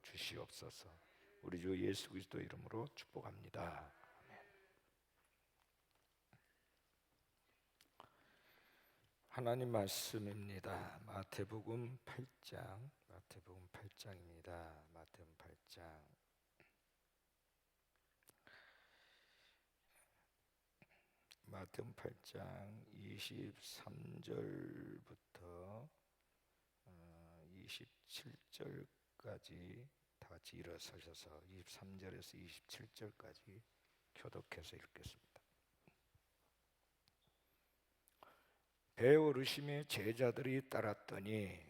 주시옵소서. 우리 주 예수 그리스도 이름으로 축복합니다. 하나님 말씀입니다. 마태복음 8장, 마태복음 8장입니다. 마태복음 8장. 마태복음 8장 23절부터 27절까지 다 같이 일어서셔서 23절에서 27절까지 교독해서 읽겠습니다. 배에 오르심에 제자들이 따랐더니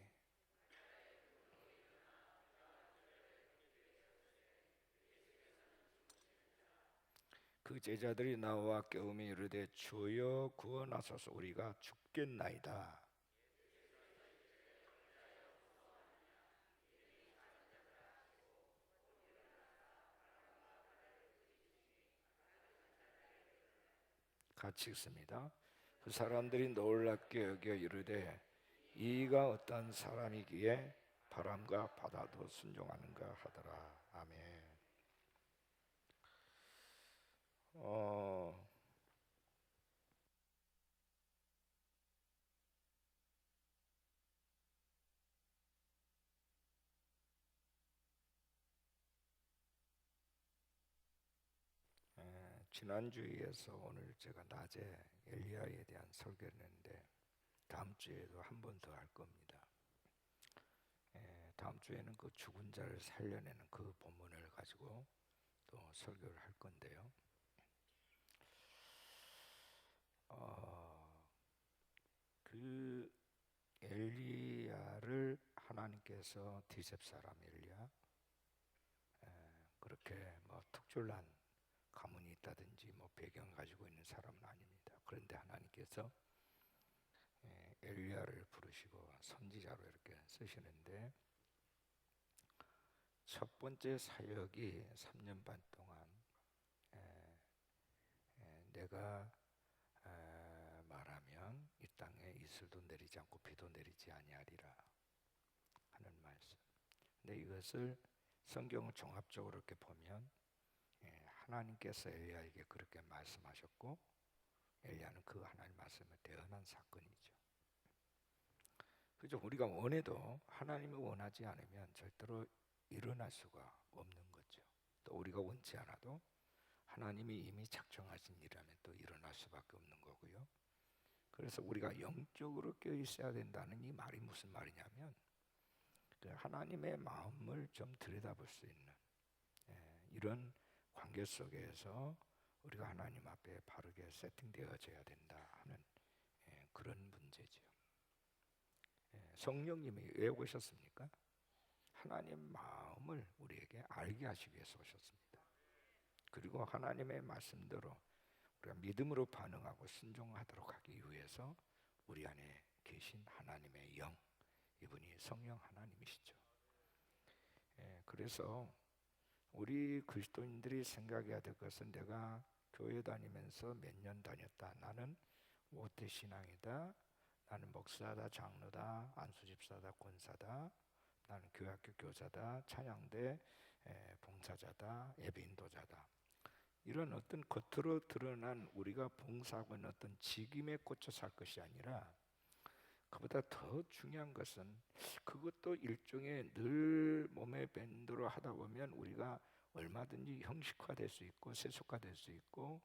그 제자들이 나와 깨우며 이르되 주여 구원하소서 우리가 죽겠나이다. 같이 읽습니다. 그 사람들이 놀랍게 여겨 이르되 이가 어떤 사람이기에 바람과 바다도 순종하는가 하더라. 아멘. 지난주에서 오늘 제가 낮에 엘리야에 대한 설교를 했는데 다음 주에도 한 번 더 할 겁니다. 다음 주에는 그 죽은 자를 살려내는 그 본문을 가지고 또 설교를 할 건데요. 그 엘리야를 하나님께서 디셉 사람 엘리야 그렇게 뭐 특출난 가문이 있다든지 뭐 배경 가지고 있는 사람은 아닙니다. 그런데 하나님께서 엘리야를 부르시고 선지자로 이렇게 쓰시는데 첫 번째 사역이 3년 반 동안 내가 말하면 이 땅에 이슬도 내리지 않고 비도 내리지 아니하리라 하는 말씀. 근데 이것을 성경을 종합적으로 이렇게 보면 하나님께서 엘리야에게 그렇게 말씀하셨고 엘리야는 그 하나님 말씀을 대언한 사건이죠. 그죠? 우리가 원해도 하나님이 원하지 않으면 절대로 일어날 수가 없는 거죠. 또 우리가 원치 않아도 하나님이 이미 작정하신 일이라면 또 일어날 수밖에 없는 거고요. 그래서 우리가 영적으로 깨어 있어야 된다는 이 말이 무슨 말이냐면 하나님의 마음을 좀 들여다볼 수 있는 이런 관계 속에서 우리가 하나님 앞에 바르게 세팅되어져야 된다 하는 그런 문제죠. 성령님이 왜 오셨습니까? 하나님 마음을 우리에게 알게 하시기 위해서 오셨습니다. 그리고 하나님의 말씀대로 우리가 믿음으로 반응하고 순종하도록 하기 위해서 우리 안에 계신 하나님의 영, 이분이 성령 하나님이시죠. 그래서 우리 그리스도인들이 생각해야 될 것은 내가 교회 다니면서 몇 년 다녔다. 나는 모태신앙이다. 나는 목사다, 장로다, 안수집사다, 권사다. 나는 교회학교 교사다, 찬양대 봉사자다, 예배인도자다. 이런 어떤 겉으로 드러난 우리가 봉사하고 있는 어떤 직임에 꽂혀 살 것이 아니라 그보다 더 중요한 것은 그것도 일종의 늘 몸에 밴드로 하다 보면 우리가 얼마든지 형식화될 수 있고 세속화될 수 있고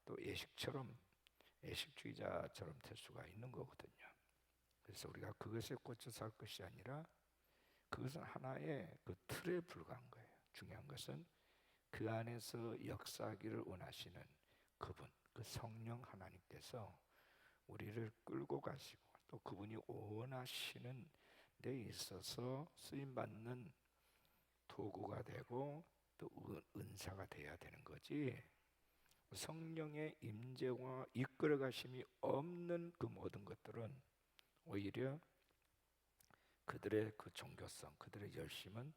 또 예식주의자처럼 될 수가 있는 거거든요. 그래서 우리가 그것에 꽂혀 살 것이 아니라 그것은 하나의 그 틀에 불과한 거예요. 중요한 것은 그 안에서 역사하기를 원하시는 그분, 그 성령 하나님께서 우리를 끌고 가시고 또 그분이 원하시는 데 있어서 쓰임받는 도구가 되고 또 은사가 돼야 되는 거지. 성령의 임재와 이끌어 가심이 없는 그 모든 것들은 오히려 그들의 그 종교성, 그들의 열심은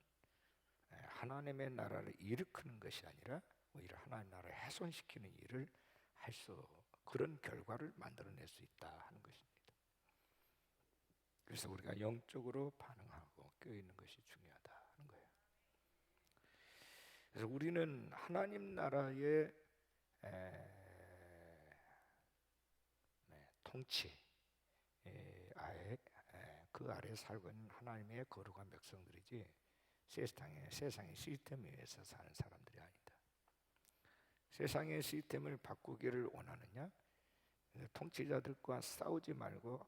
하나님의 나라를 일으키는 것이 아니라 오히려 하나님의 나라를 훼손시키는 일을 할 수, 그런 결과를 만들어낼 수 있다 하는 것입니다. 그래서 우리가 영적으로 반응하고 껴있는 것이 중요하다 하는 거예요. 그래서 우리는 하나님 나라의 통치 아래 그 아래 살고 있는 하나님의 거룩한 백성들이지 세상의 시스템에 의해서 사는 사람들이 아니다. 세상의 시스템을 바꾸기를 원하느냐? 통치자들과 싸우지 말고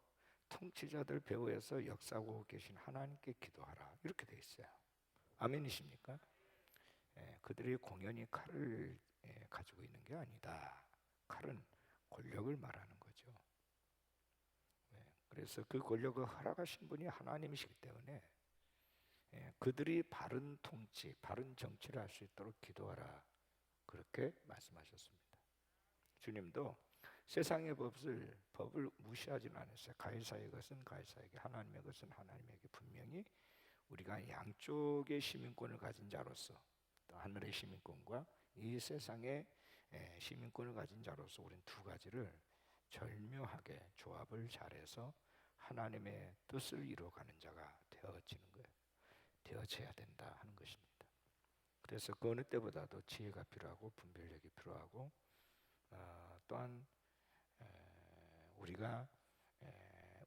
통치자들 배후에서 역사하고 계신 하나님께 기도하라, 이렇게 돼 있어요. 아멘이십니까? 그들이 공연히 칼을 가지고 있는 게 아니다. 칼은 권력을 말하는 거죠. 그래서 그 권력을 허락하신 분이 하나님이시기 때문에 그들이 바른 통치, 바른 정치를 할 수 있도록 기도하라, 그렇게 말씀하셨습니다. 주님도 세상의 법을 무시하지는 않았어요. 가이사의 것은 가이사에게, 하나님의 것은 하나님에게. 분명히 우리가 양쪽의 시민권을 가진 자로서, 또 하늘의 시민권과 이 세상의 시민권을 가진 자로서 우리는 두 가지를 절묘하게 조합을 잘해서 하나님의 뜻을 이루어가는 자가 되어지는 거예요. 되어져야 된다 하는 것입니다. 그래서 그 어느 때보다도 지혜가 필요하고 분별력이 필요하고, 또한 우리가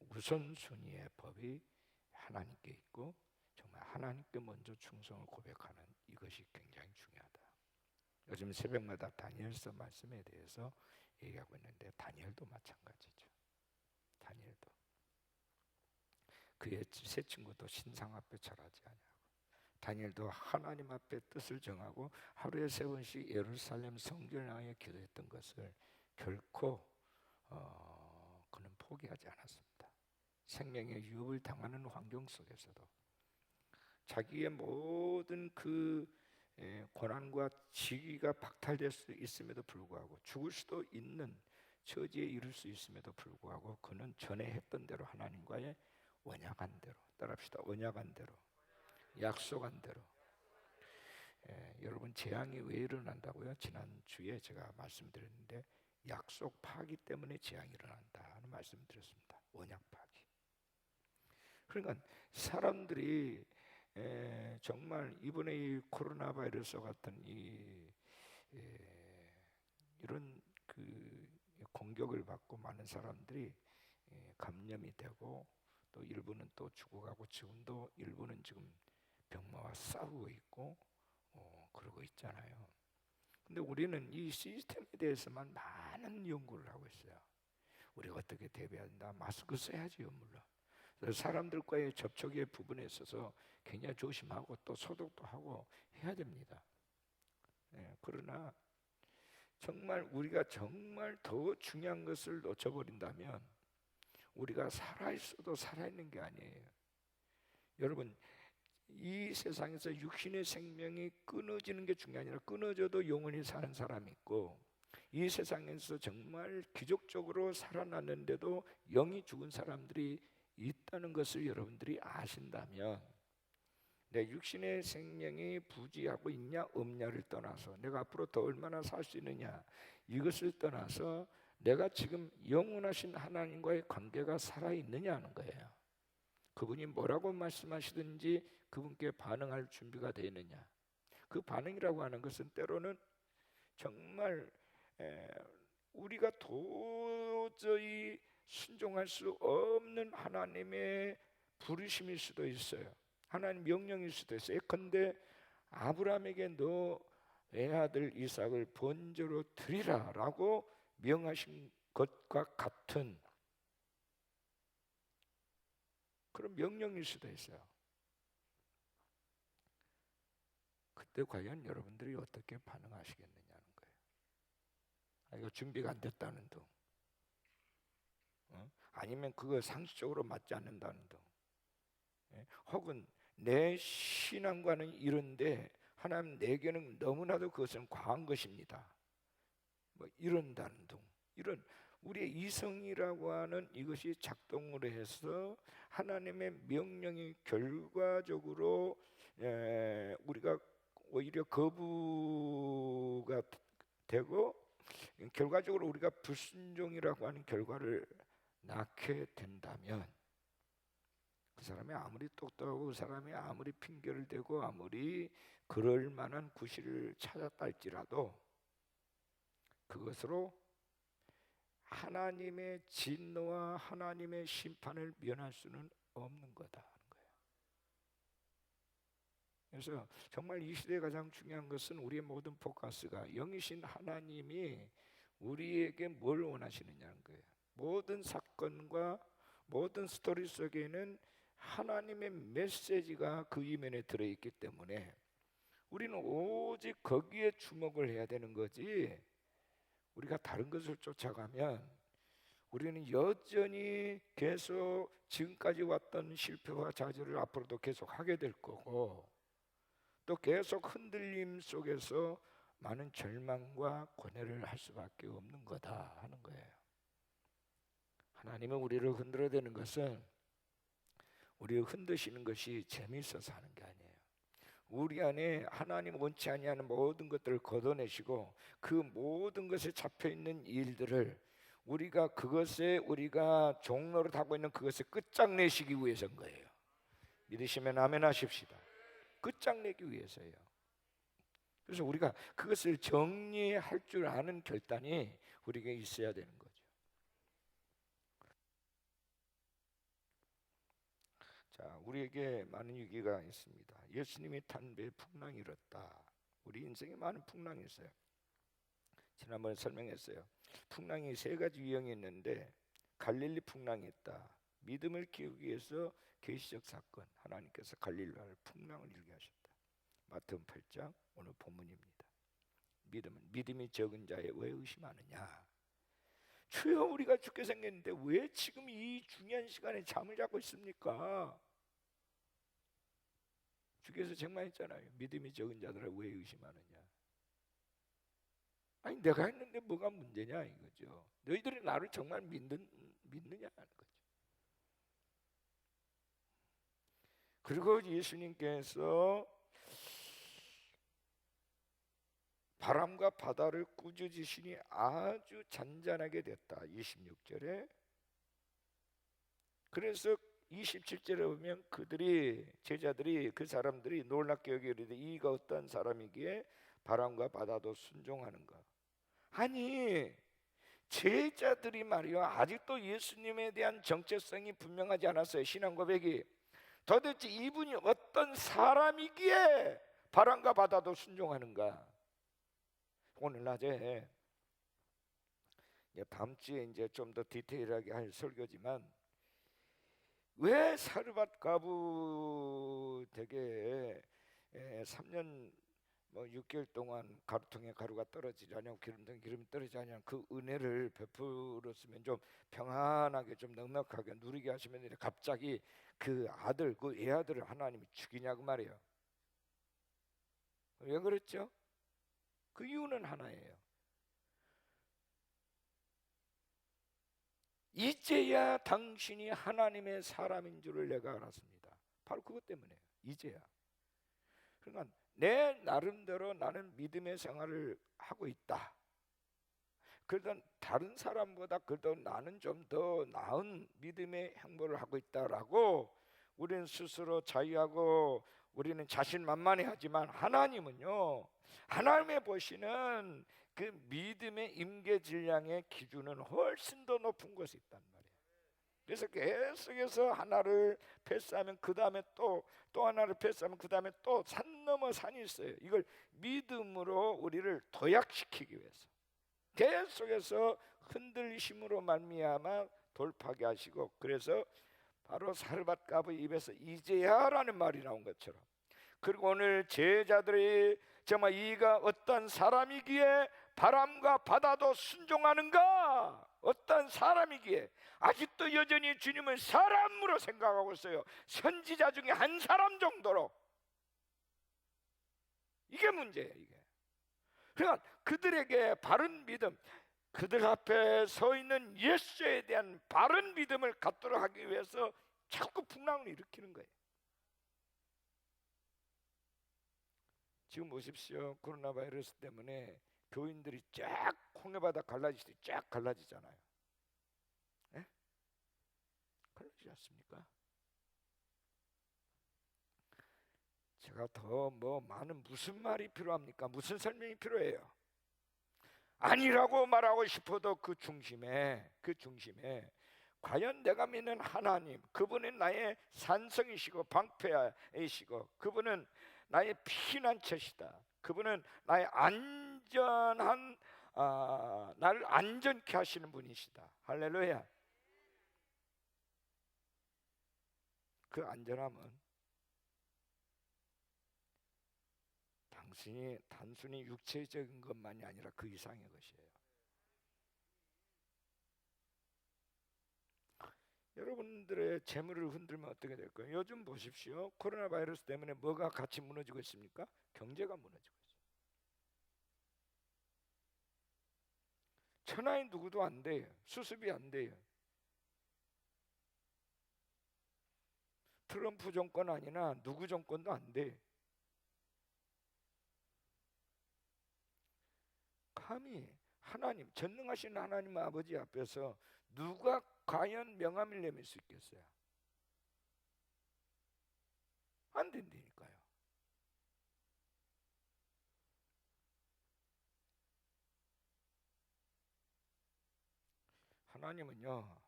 우선순위의 법이 하나님께 있고 정말 하나님께 먼저 충성을 고백하는 이것이 굉장히 중요하다. 요즘 새벽마다 다니엘서 말씀에 대해서 얘기하고 있는데 다니엘도 마찬가지죠. 다니엘도 그의 세 친구도 신상 앞에 절하지 아니하고, 다니엘도 하나님 앞에 뜻을 정하고 하루에 3번씩 예루살렘 성전을 향해 기도했던 것을 결코 그는 포기하지 않았습니다. 생명의 위협을 당하는 환경 속에서도 자기의 모든 그 고난과 직위가 박탈될 수 있음에도 불구하고, 죽을 수도 있는 처지에 이를 수 있음에도 불구하고 그는 전에 했던 대로 하나님과의 언약한 대로, 따라합시다. 언약한 대로, 약속한 대로. 여러분, 재앙이 왜 일어난다고요? 지난주에 제가 말씀드렸는데 약속 파기 때문에 재앙이 일어난다 하는 말씀드렸습니다. 언약 파기. 그러니까 사람들이 정말 이번에 이 코로나 바이러스 같은 이런 그 공격을 받고 많은 사람들이 감염이 되고, 또 일부는 또 죽어가고, 지금도 일부는 지금 병마와 싸우고 있고 그러고 있잖아요. 근데 우리는 이 시스템에 대해서만 많은 연구를 하고 있어요. 우리가 어떻게 대비한다, 마스크 써야지요, 물론. 사람들과의 접촉의 부분에 있어서 굉장히 조심하고 또 소독도 하고 해야 됩니다. 그러나 정말 우리가 정말 더 중요한 것을 놓쳐버린다면 우리가 살아있어도 살아있는 게 아니에요. 여러분, 이 세상에서 육신의 생명이 끊어지는 게 중요한 게 아니라 끊어져도 영원히 사는 사람이 있고, 이 세상에서 정말 기적적으로 살아났는데도 영이 죽은 사람들이 있다는 것을 여러분들이 아신다면, 내 육신의 생명이 부지하고 있냐 없냐를 떠나서, 내가 앞으로 더 얼마나 살 수 있느냐 이것을 떠나서 내가 지금 영원하신 하나님과의 관계가 살아있느냐 하는 거예요. 그분이 뭐라고 말씀하시든지 그분께 반응할 준비가 되어 있느냐. 그 반응이라고 하는 것은 때로는 정말 우리가 도저히 순종할 수 없는 하나님의 부르심일 수도 있어요. 하나님 명령일 수도 있어요. 예컨대 아브라함에게 너 외아들 이삭을 번제로 드리라 라고 명하신 것과 같은 그런 명령일 수도 있어요. 그때 과연 여러분들이 어떻게 반응하시겠느냐는 거예요. 이거 준비가 안 됐다는 등, 아니면 그거 상식적으로 맞지 않는다는 등, 혹은 내 신앙과는 이런데 하나님 내게는 너무나도 그것은 과한 것입니다, 뭐 이런다는 등, 이런 우리의 이성이라고 하는 이것이 작동을 해서 하나님의 명령이 결과적으로 우리가 오히려 거부가 되고, 결과적으로 우리가 불순종이라고 하는 결과를 낳게 된다면, 그 사람이 아무리 똑똑하고 그 사람이 아무리 핑계를 대고 아무리 그럴 만한 구실을 찾았다 할지라도 그것으로 하나님의 진노와 하나님의 심판을 면할 수는 없는 거다 하는 거예요. 그래서 정말 이 시대에 가장 중요한 것은 우리의 모든 포커스가 영이신 하나님이 우리에게 뭘 원하시느냐는 거예요. 모든 사건과 모든 스토리 속에는 하나님의 메시지가 그 이면에 들어있기 때문에 우리는 오직 거기에 주목을 해야 되는 거지, 우리가 다른 것을 쫓아가면 우리는 여전히 계속 지금까지 왔던 실패와 좌절을 앞으로도 계속 하게 될 거고, 또 계속 흔들림 속에서 많은 절망과 고뇌를 할 수밖에 없는 거다 하는 거예요. 하나님은 우리를 흔들어야 되는 것은 우리를 흔드시는 것이 재미있어서 하는 게 아니에요. 우리 안에 하나님 원치 아니하는 모든 것들을 걷어내시고 그 모든 것에 잡혀있는 일들을 우리가 종로를 타고 있는 그것을 끝장내시기 위해서인 거예요. 믿으시면 아멘 하십시다. 끝장내기 위해서예요. 그래서 우리가 그것을 정리할 줄 아는 결단이 우리에게 있어야 되는 거죠. 자, 우리에게 많은 위기가 있습니다. 예수님이 탄 배에 풍랑이 일었다. 우리 인생에 많은 풍랑이 있어요. 지난번에 설명했어요. 풍랑이 세 가지 유형이 있는데 갈릴리 풍랑이 있다. 믿음을 키우기 위해서 계시적 사건, 하나님께서 갈릴리를 풍랑을 일게 하셨다. 마태복음 8장 오늘 본문입니다. 믿음이 적은 자에 왜 의심하느냐? 주여, 우리가 죽게 생겼는데 왜 지금 이 중요한 시간에 잠을 자고 있습니까? 주께서 정말 했잖아요. 믿음이 적은 자들을 왜 의심하느냐? 아니, 내가 했는데 뭐가 문제냐 이거죠. 너희들이 나를 정말 믿느냐 하는 거죠. 그리고 예수님께서 바람과 바다를 꾸짖으시니 아주 잔잔하게 됐다. 26절에. 그래서 27절에 보면 제자들이 그 사람들이 놀랍게 여기되 이가 어떤 사람이기에 바람과 바다도 순종하는가. 아니, 제자들이 말이요, 아직도 예수님에 대한 정체성이 분명하지 않았어요. 신앙 고백이. 도대체 이분이 어떤 사람이기에 바람과 바다도 순종하는가. 오늘 낮에, 다음 주에 이제 좀 더 디테일하게 할 설교지만, 왜 사르밧 가부 되게 3년 6개월 동안 가루통에 가루가 떨어지지 않냐고 기름통에 기름이 떨어지지 않냐고 그 은혜를 베풀었으면 좀 평안하게 좀 넉넉하게 누리게 하시면 갑자기 그 애아들을 하나님이 죽이냐고 말이에요. 왜 그랬죠? 그 이유는 하나예요. 이제야 당신이 하나님의 사람인 줄을 내가 알았습니다. 바로 그것 때문에요. 이제야. 그러니까 내 나름대로 나는 믿음의 생활을 하고 있다. 그래도 다른 사람보다 그래도 나는 좀 더 나은 믿음의 행보를 하고 있다라고 우리는 스스로 자유하고 우리는 자신만만해하지만 하나님은요, 하나님의 보시는 그 믿음의 임계 질량의 기준은 훨씬 더 높은 것이 있단 말이에요. 그래서 계속해서 하나를 패스하면 그 다음에 또 하나를 패스하면 그 다음에 또 산 넘어 산이 있어요. 이걸 믿음으로 우리를 도약시키기 위해서 계속해서 흔들리심으로 말미암아 돌파하게 하시고, 그래서 바로 사르밧 가부의 입에서 이제야라는 말이 나온 것처럼, 그리고 오늘 제자들이 정말 이가 어떤 사람이기에 바람과 바다도 순종하는가? 어떤 사람이기에 아직도 여전히 주님을 사람으로 생각하고 있어요. 선지자 중에 한 사람 정도로. 이게 문제예요. 이게. 그러니까 그들에게 바른 믿음, 그들 앞에 서 있는 예수에 대한 바른 믿음을 갖도록 하기 위해서 자꾸 풍랑을 일으키는 거예요. 지금 보십시오. 코로나 바이러스 때문에 교인들이 쫙 홍해바다 갈라지듯이 쫙 갈라지잖아요. 네? 갈라지지 않습니까? 제가 더 뭐 많은 무슨 말이 필요합니까? 무슨 설명이 필요해요? 아니라고 말하고 싶어도 그 중심에 과연 내가 믿는 하나님, 그분은 나의 산성이시고 방패이시고 그분은 나의 피난처시다. 그분은 나의 안전한 나를 안전케 하시는 분이시다. 할렐루야. 그 안전함은 단순히 육체적인 것만이 아니라 그 이상의 것이에요. 여러분들의 재물을 흔들면 어떻게 될까요? 요즘 보십시오. 코로나 바이러스 때문에 뭐가 같이 무너지고 있습니까? 경제가 무너지고 있어요. 천하인 누구도 안 돼요. 수습이 안 돼요. 트럼프 정권 아니나 누구 정권도 안 돼. 감히 하나님, 전능하신 하나님 아버지 앞에서 누가 과연 명함을 내밀 수 있겠어요? 안 된다니까요. 하나님은요,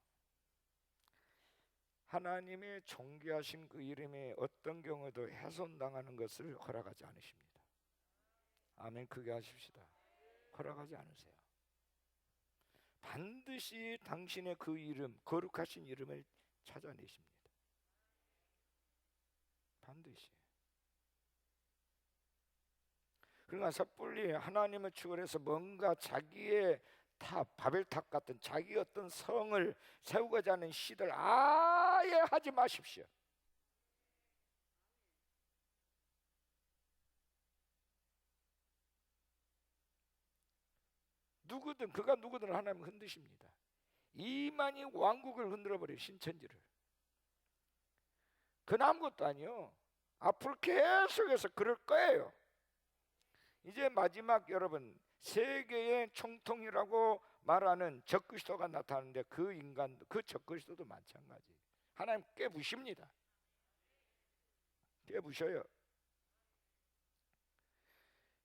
하나님의 존귀하신 그 이름이 어떤 경우도 훼손당하는 것을 허락하지 않으십니다. 아멘. 크게 하십시다. 허락하지 않으세요. 반드시 당신의 그 이름, 거룩하신 이름을 찾아내십니다. 반드시. 그러니까 섣불리 하나님을 추구해서 뭔가 자기의 탑, 바벨탑 같은 자기 어떤 성을 세우고자 하는 시들 아예 하지 마십시오. 그가 누구든 하나님을 흔드십니다. 이만희 왕국을 흔들어버려요. 신천지를. 그건 아무것도 아니요. 앞으로 계속해서 그럴 거예요. 이제 마지막 여러분, 세계의 총통이라고 말하는 적그리스도가 나타나는데 그 인간도, 그 적그리스도도 마찬가지. 하나님 깨부십니다. 깨부셔요.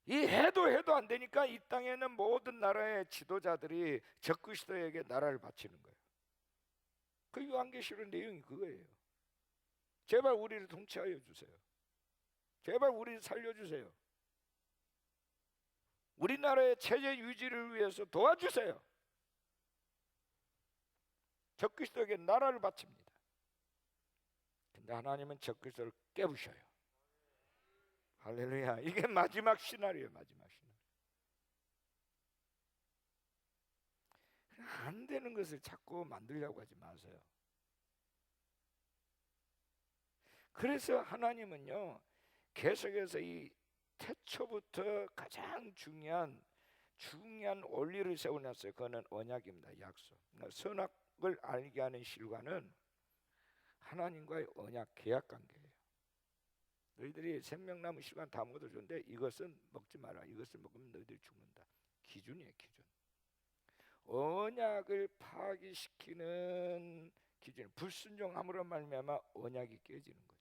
이 해도 안 되니까 이 땅에는 모든 나라의 지도자들이 적그리스도에게 나라를 바치는 거예요. 그 요한계시록 내용이 그거예요. 제발 우리를 통치하여 주세요. 제발 우리를 살려주세요. 우리나라의 체제 유지를 위해서 도와주세요. 적그리스도에게 나라를 바칩니다. 근데 하나님은 적그리스도를 깨부셔요. 할렐루야. 이게 마지막 시나리오예요. 마지막 시나리오. 안 되는 것을 자꾸 만들려고 하지 마세요. 그래서 하나님은요, 계속해서 이 태초부터 가장 중요한 원리를 세워놨어요. 그거는 언약입니다. 약속. 그러니까 선악을 알게 하는 실과는 하나님과의 언약 계약 관계예요. 너희들이 생명나무 실과는 다 먹어도 좋은데 이것은 먹지 마라. 이것을 먹으면 너희들이 죽는다. 기준이에요. 기준. 언약을 파기시키는 기준. 불순종함으로 말미암아 언약이 깨지는 거죠.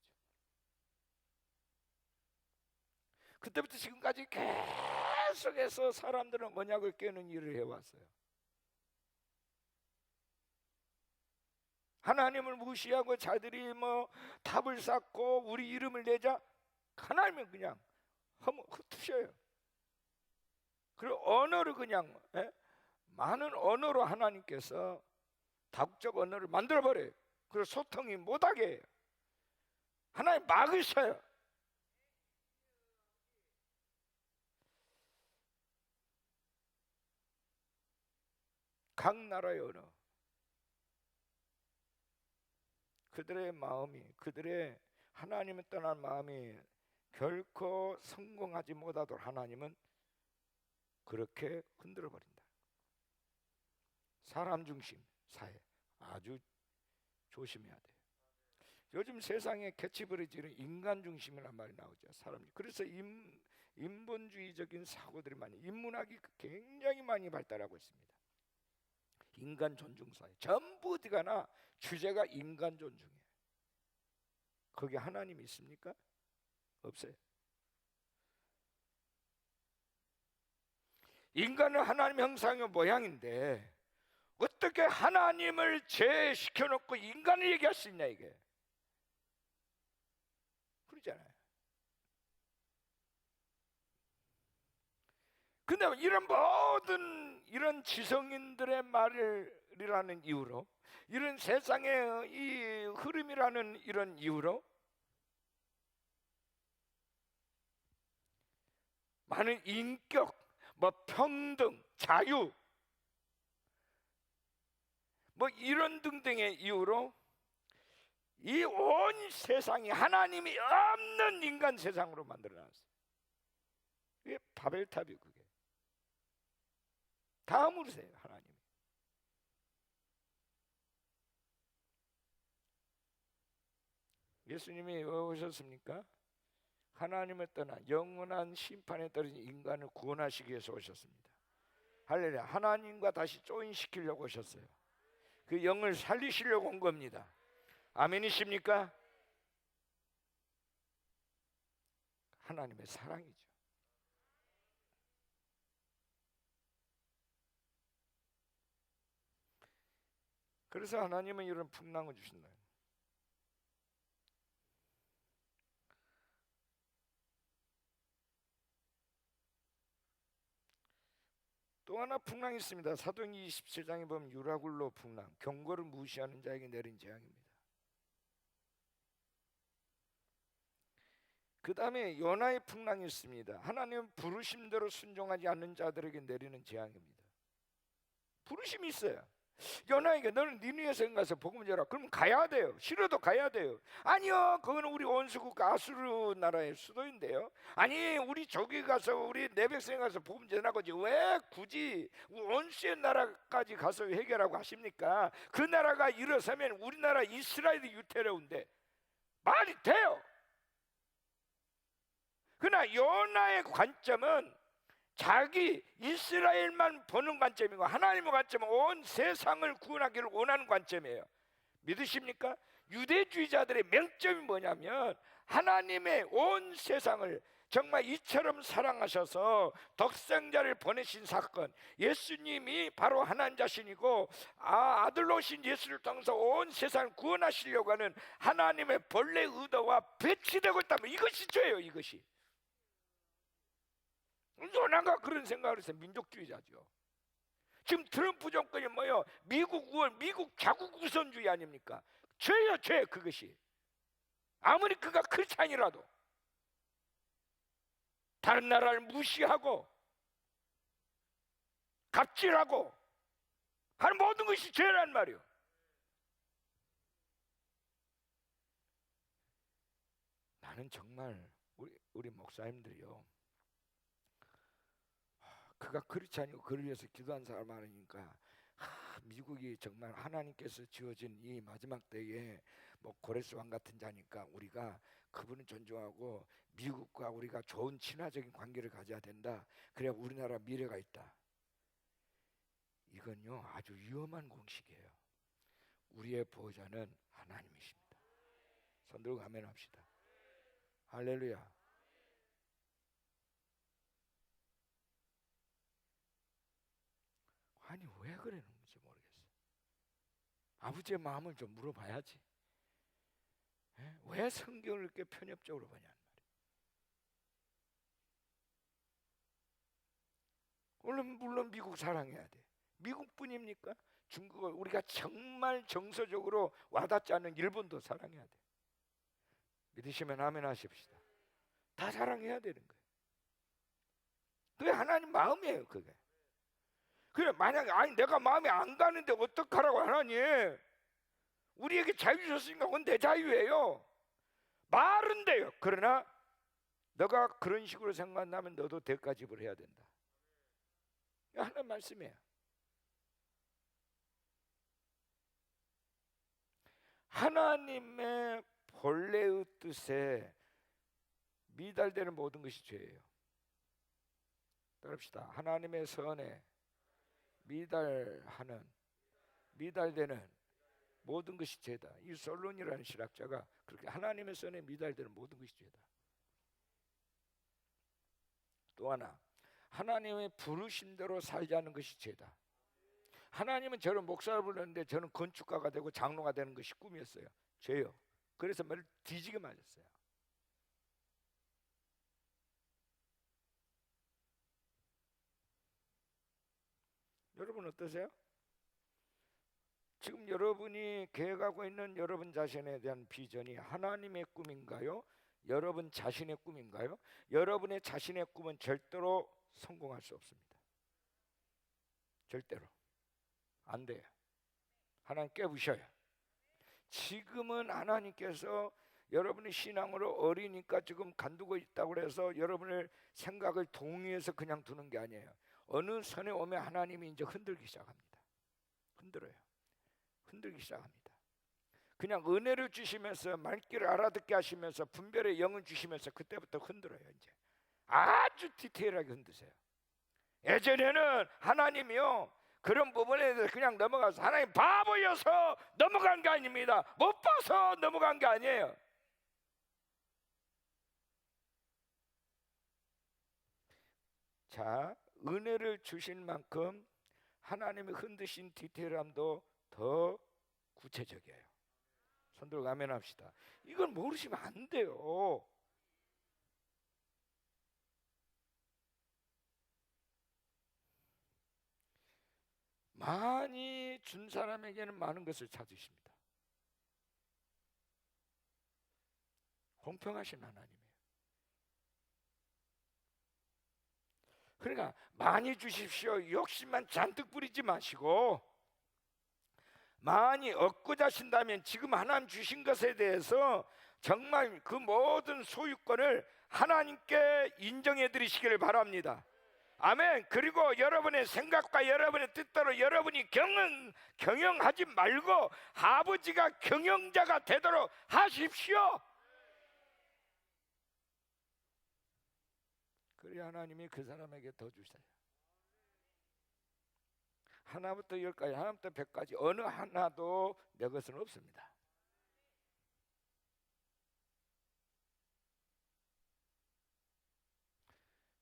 그때부터 지금까지 계속해서 사람들은 언약을 깨는 일을 해왔어요. 하나님을 무시하고 자들이 뭐 탑을 쌓고 우리 이름을 내자 하나님은 그냥 흩으셔요. 그리고 언어를 그냥 많은 언어로 하나님께서 다국적 언어를 만들어버려요. 그리고 소통이 못하게 해요. 하나님 막으셔요. 각 나라의 언어, 그들의 마음이, 그들의 하나님을 떠난 마음이 결코 성공하지 못하도록 하나님은 그렇게 흔들어 버린다. 사람 중심 사회 아주 조심해야 돼요. 요즘 세상에 캐치버리지는 인간 중심이라는 말이 나오죠. 사람. 그래서 인본주의적인 사고들이 많이, 인문학이 굉장히 많이 발달하고 있습니다. 인간 존중 사회. 전부 어디 가나 주제가 인간 존중이에요. 거기 하나님이 있습니까? 없어요. 인간은 하나님 형상의 모양인데 어떻게 하나님을 제시켜놓고 인간을 얘기할 수 있냐 이게. 그러잖아요. 근데 이런 모든 이런 지성인들의 말이라는 이유로, 이런 세상의 이 흐름이라는 이런 이유로 많은 인격, 뭐 평등, 자유, 뭐 이런 등등의 이유로 이 온 세상이 하나님이 없는 인간 세상으로 만들어놨어요. 이게 바벨탑이에요. 그게 다 무르세요 하나님이. 예수님이 왜 오셨습니까? 하나님을 떠나 영원한 심판에 떨어진 인간을 구원하시기 위해서 오셨습니다. 할렐루야. 하나님과 다시 조인시키려고 오셨어요. 그 영을 살리시려고 온 겁니다. 아멘이십니까? 하나님의 사랑이죠. 그래서 하나님은 이런 풍랑을 주신다. 또 하나 풍랑이 있습니다. 사도행전 27장에 보면 유라굴로 풍랑, 경고를 무시하는 자에게 내린 재앙입니다. 그 다음에 요나의 풍랑이 있습니다. 하나님은 부르심대로 순종하지 않는 자들에게 내리는 재앙입니다. 부르심이 있어요. 요나에게 너는 니느웨에 가서 복음 전하라. 그럼 가야 돼요. 싫어도 가야 돼요. 아니요, 그거는 우리 원수국 아수르 나라의 수도인데요. 아니, 우리 저기 가서 우리 내 백성에 가서 복음 전하고지 왜 굳이 원수의 나라까지 가서 해결하고 하십니까? 그 나라가 일어서면 우리나라 이스라엘이 유태로운데 말이 돼요. 그러나 요나의 관점은 자기 이스라엘만 보는 관점이고 하나님의 관점은 온 세상을 구원하기를 원하는 관점이에요. 믿으십니까? 유대주의자들의 맹점이 뭐냐면 하나님의 온 세상을 정말 이처럼 사랑하셔서 독생자를 보내신 사건, 예수님이 바로 하나님 자신이고 아들로 오신 예수를 통해서 온 세상을 구원하시려고 하는 하나님의 본래 의도와 배치되고 있다면 이것이 죄예요. 이것이 요나가 그런 생각을 해서 민족주의자죠. 지금 트럼프 정권이 뭐예요? 미국 자국 우선주의 아닙니까? 죄예요, 죄. 그것이 아무리 그가 크리스찬이라도 다른 나라를 무시하고 갑질하고 하는 모든 것이 죄란 말이에요. 나는 정말 우리 목사님들이요, 그가 크리스찬이고 그를 위해서 기도한 사람 많으니까 미국이 정말 하나님께서 지어진 이 마지막 때에 뭐 고레스 왕 같은 자니까 우리가 그분을 존중하고 미국과 우리가 좋은 친화적인 관계를 가져야 된다. 그래야 우리나라 미래가 있다. 이건요 아주 위험한 공식이에요. 우리의 보호자는 하나님이십니다. 손 들고 아멘합시다. 할렐루야. 아니 왜 그러는지 모르겠어요. 아버지의 마음을 좀 물어봐야지. 왜 성경을 이렇게 편협적으로 보냐는 말이에요. 물론 미국 사랑해야 돼. 미국뿐입니까? 중국을 우리가 정말 정서적으로 와닿지 않는 일본도 사랑해야 돼. 믿으시면 아멘 하십시다. 다 사랑해야 되는 거예요. 그게 하나님 마음이에요. 그게. 그래 만약에 아니 내가 마음에 안 가는데 어떡하라고 하나님, 우리에게 자유 주셨으니까 그건 내 자유예요. 말은 돼요. 그러나 너가 그런 식으로 생각한다면 너도 대가 지불해야 된다. 하나님 말씀이에요. 하나님의 본래의 뜻에 미달되는 모든 것이 죄예요. 따릅시다. 하나님의 선에 미달되는 모든 것이 죄다. 이 솔론이라는 실학자가 그렇게 하나님의 선에 미달되는 모든 것이 죄다. 또 하나, 하나님의 부르심대로 살자는 것이 죄다. 하나님은 저를 목사를 불렀는데 저는 건축가가 되고 장로가 되는 것이 꿈이었어요. 죄요. 그래서 매를 뒤지게 맞았어요. 여러분 어떠세요? 지금 여러분이 계획하고 있는 여러분 자신에 대한 비전이 하나님의 꿈인가요? 여러분 자신의 꿈인가요? 여러분의 자신의 꿈은 절대로 성공할 수 없습니다. 절대로 안 돼요. 하나님 깨부셔요. 지금은 하나님께서 여러분의 신앙으로 어리니까 지금 간두고 있다고 해서 여러분의 생각을 동의해서 그냥 두는 게 아니에요. 어느 선에 오면 하나님이 이제 흔들기 시작합니다. 흔들어요. 흔들기 시작합니다. 그냥 은혜를 주시면서 말귀를 알아듣게 하시면서 분별의 영을 주시면서 그때부터 흔들어요. 이제 아주 디테일하게 흔드세요. 예전에는 하나님이요 그런 부분에 대해서 그냥 넘어가서 하나님 바보여서 넘어간 게 아닙니다. 못 봐서 넘어간 게 아니에요. 자, 은혜를 주신 만큼 하나님이 흔드신 디테일함도 더 구체적이에요. 손들고 아멘 합시다. 이걸 모르시면 안 돼요. 많이 준 사람에게는 많은 것을 찾으십니다. 공평하신 하나님이에요. 그러니까 많이 주십시오. 욕심만 잔뜩 부리지 마시고 많이 얻고자 하신다면 지금 하나님 주신 것에 대해서 정말 그 모든 소유권을 하나님께 인정해 드리시기를 바랍니다. 아멘. 그리고 여러분의 생각과 여러분의 뜻대로 여러분이 경영하지 말고 아버지가 경영자가 되도록 하십시오. 그래야 하나님이 그 사람에게 더 주세요. 하나부터 열까지, 하나부터 백까지 어느 하나도 내 것은 없습니다.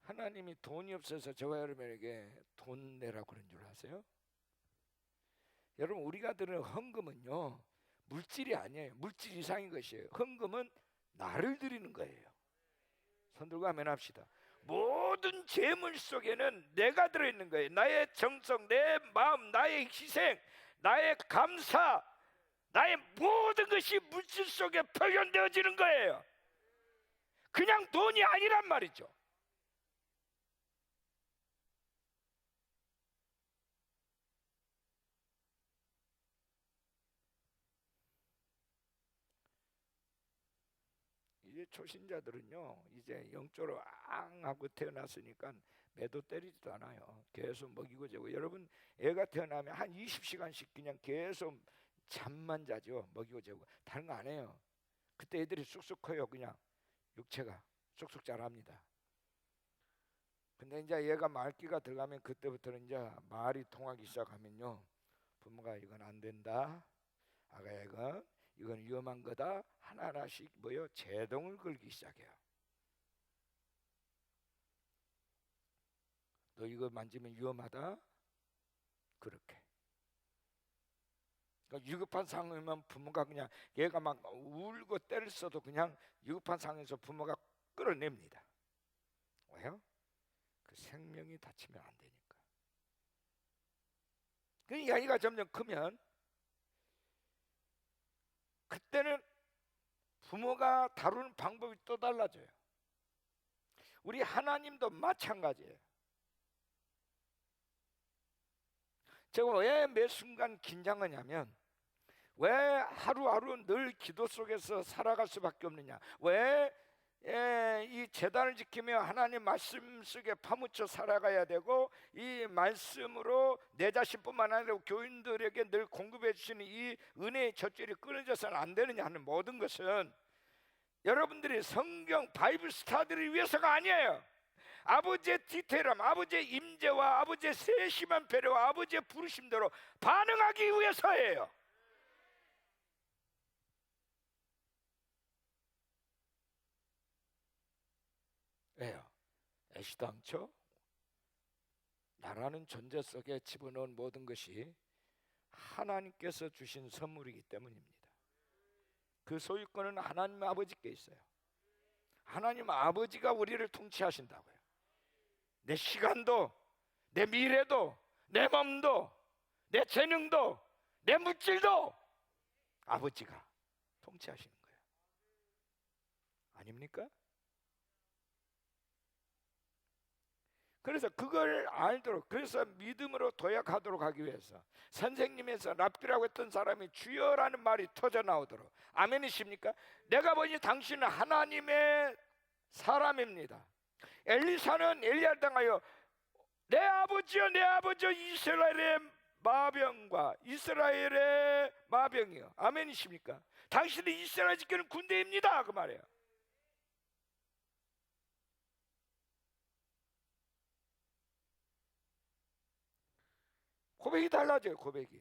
하나님이 돈이 없어서 저와 여러분에게 돈 내라고 그런 줄 아세요? 여러분 우리가 드리는 헌금은요 물질이 아니에요. 물질 이상인 것이에요. 헌금은 나를 드리는 거예요. 손 들고 아멘 합시다. 모든 재물 속에는 내가 들어있는 거예요. 나의 정성, 내 마음, 나의 희생, 나의 감사, 나의 모든 것이 물질 속에 표현되어지는 거예요. 그냥 돈이 아니란 말이죠. 이제 초신자들은요 이제 영적으로 앙 하고 태어났으니까 매도 때리지도 않아요. 계속 먹이고 재고. 여러분 애가 태어나면 한 20시간씩 그냥 계속 잠만 자죠. 먹이고 재고. 다른 거 안 해요. 그때 애들이 쑥쑥 커요. 그냥 육체가 쑥쑥 자랍니다. 근데 이제 얘가 말기가 들어가면 그때부터는 이제 말이 통하기 시작하면요 부모가 이건 안 된다, 아가 이건 위험한 거다, 하나하나씩 뭐요 제동을 걸기 시작해요. 너 이거 만지면 위험하다. 그렇게. 그러니까 위급한 상황이면 부모가 그냥 얘가 막 울고 때를 써도 그냥 위급한 상황에서 부모가 끌어냅니다. 왜요? 그 생명이 다치면 안 되니까. 그 이야기가 점점 크면 그때는 부모가 다루는 방법이 또 달라져요. 우리 하나님도 마찬가지예요. 제가 왜 매 순간 긴장하냐면 왜 하루하루 늘 기도 속에서 살아갈 수밖에 없느냐, 왜 이 제단을 지키며 하나님 말씀 속에 파묻혀 살아가야 되고 이 말씀으로 내 자신뿐만 아니라 교인들에게 늘 공급해 주시는 이 은혜의 젖줄이 끊어져서는 안 되느냐 하는 모든 것은 여러분들이 성경 바이블 스타디를 위해서가 아니에요. 아버지의 디테일함, 아버지의 임재와 아버지의 세심한 배려와 아버지의 부르심대로 반응하기 위해서예요. 왜요? 애시도 않죠? 나라는 존재 속에 집어넣은 모든 것이 하나님께서 주신 선물이기 때문입니다. 그 소유권은 하나님 아버지께 있어요. 하나님 아버지가 우리를 통치하신다고요. 내 시간도, 내 미래도, 내 몸도, 내 재능도, 내 물질도 아버지가 통치하시는 거예요. 아닙니까? 그래서 그걸 알도록, 그래서 믿음으로 도약하도록 하기 위해서 선생님에서 랍비라고 했던 사람이 주여라는 말이 터져 나오도록. 아멘이십니까? 내가 보니 당신은 하나님의 사람입니다. 엘리사는 엘리야를 당하여 내 아버지여, 내 아버지여, 이스라엘의 마병과 이스라엘의 마병이요. 아멘이십니까? 당신이 이스라엘 지키는 군대입니다, 그 말이에요. 고백이 달라져요. 고백이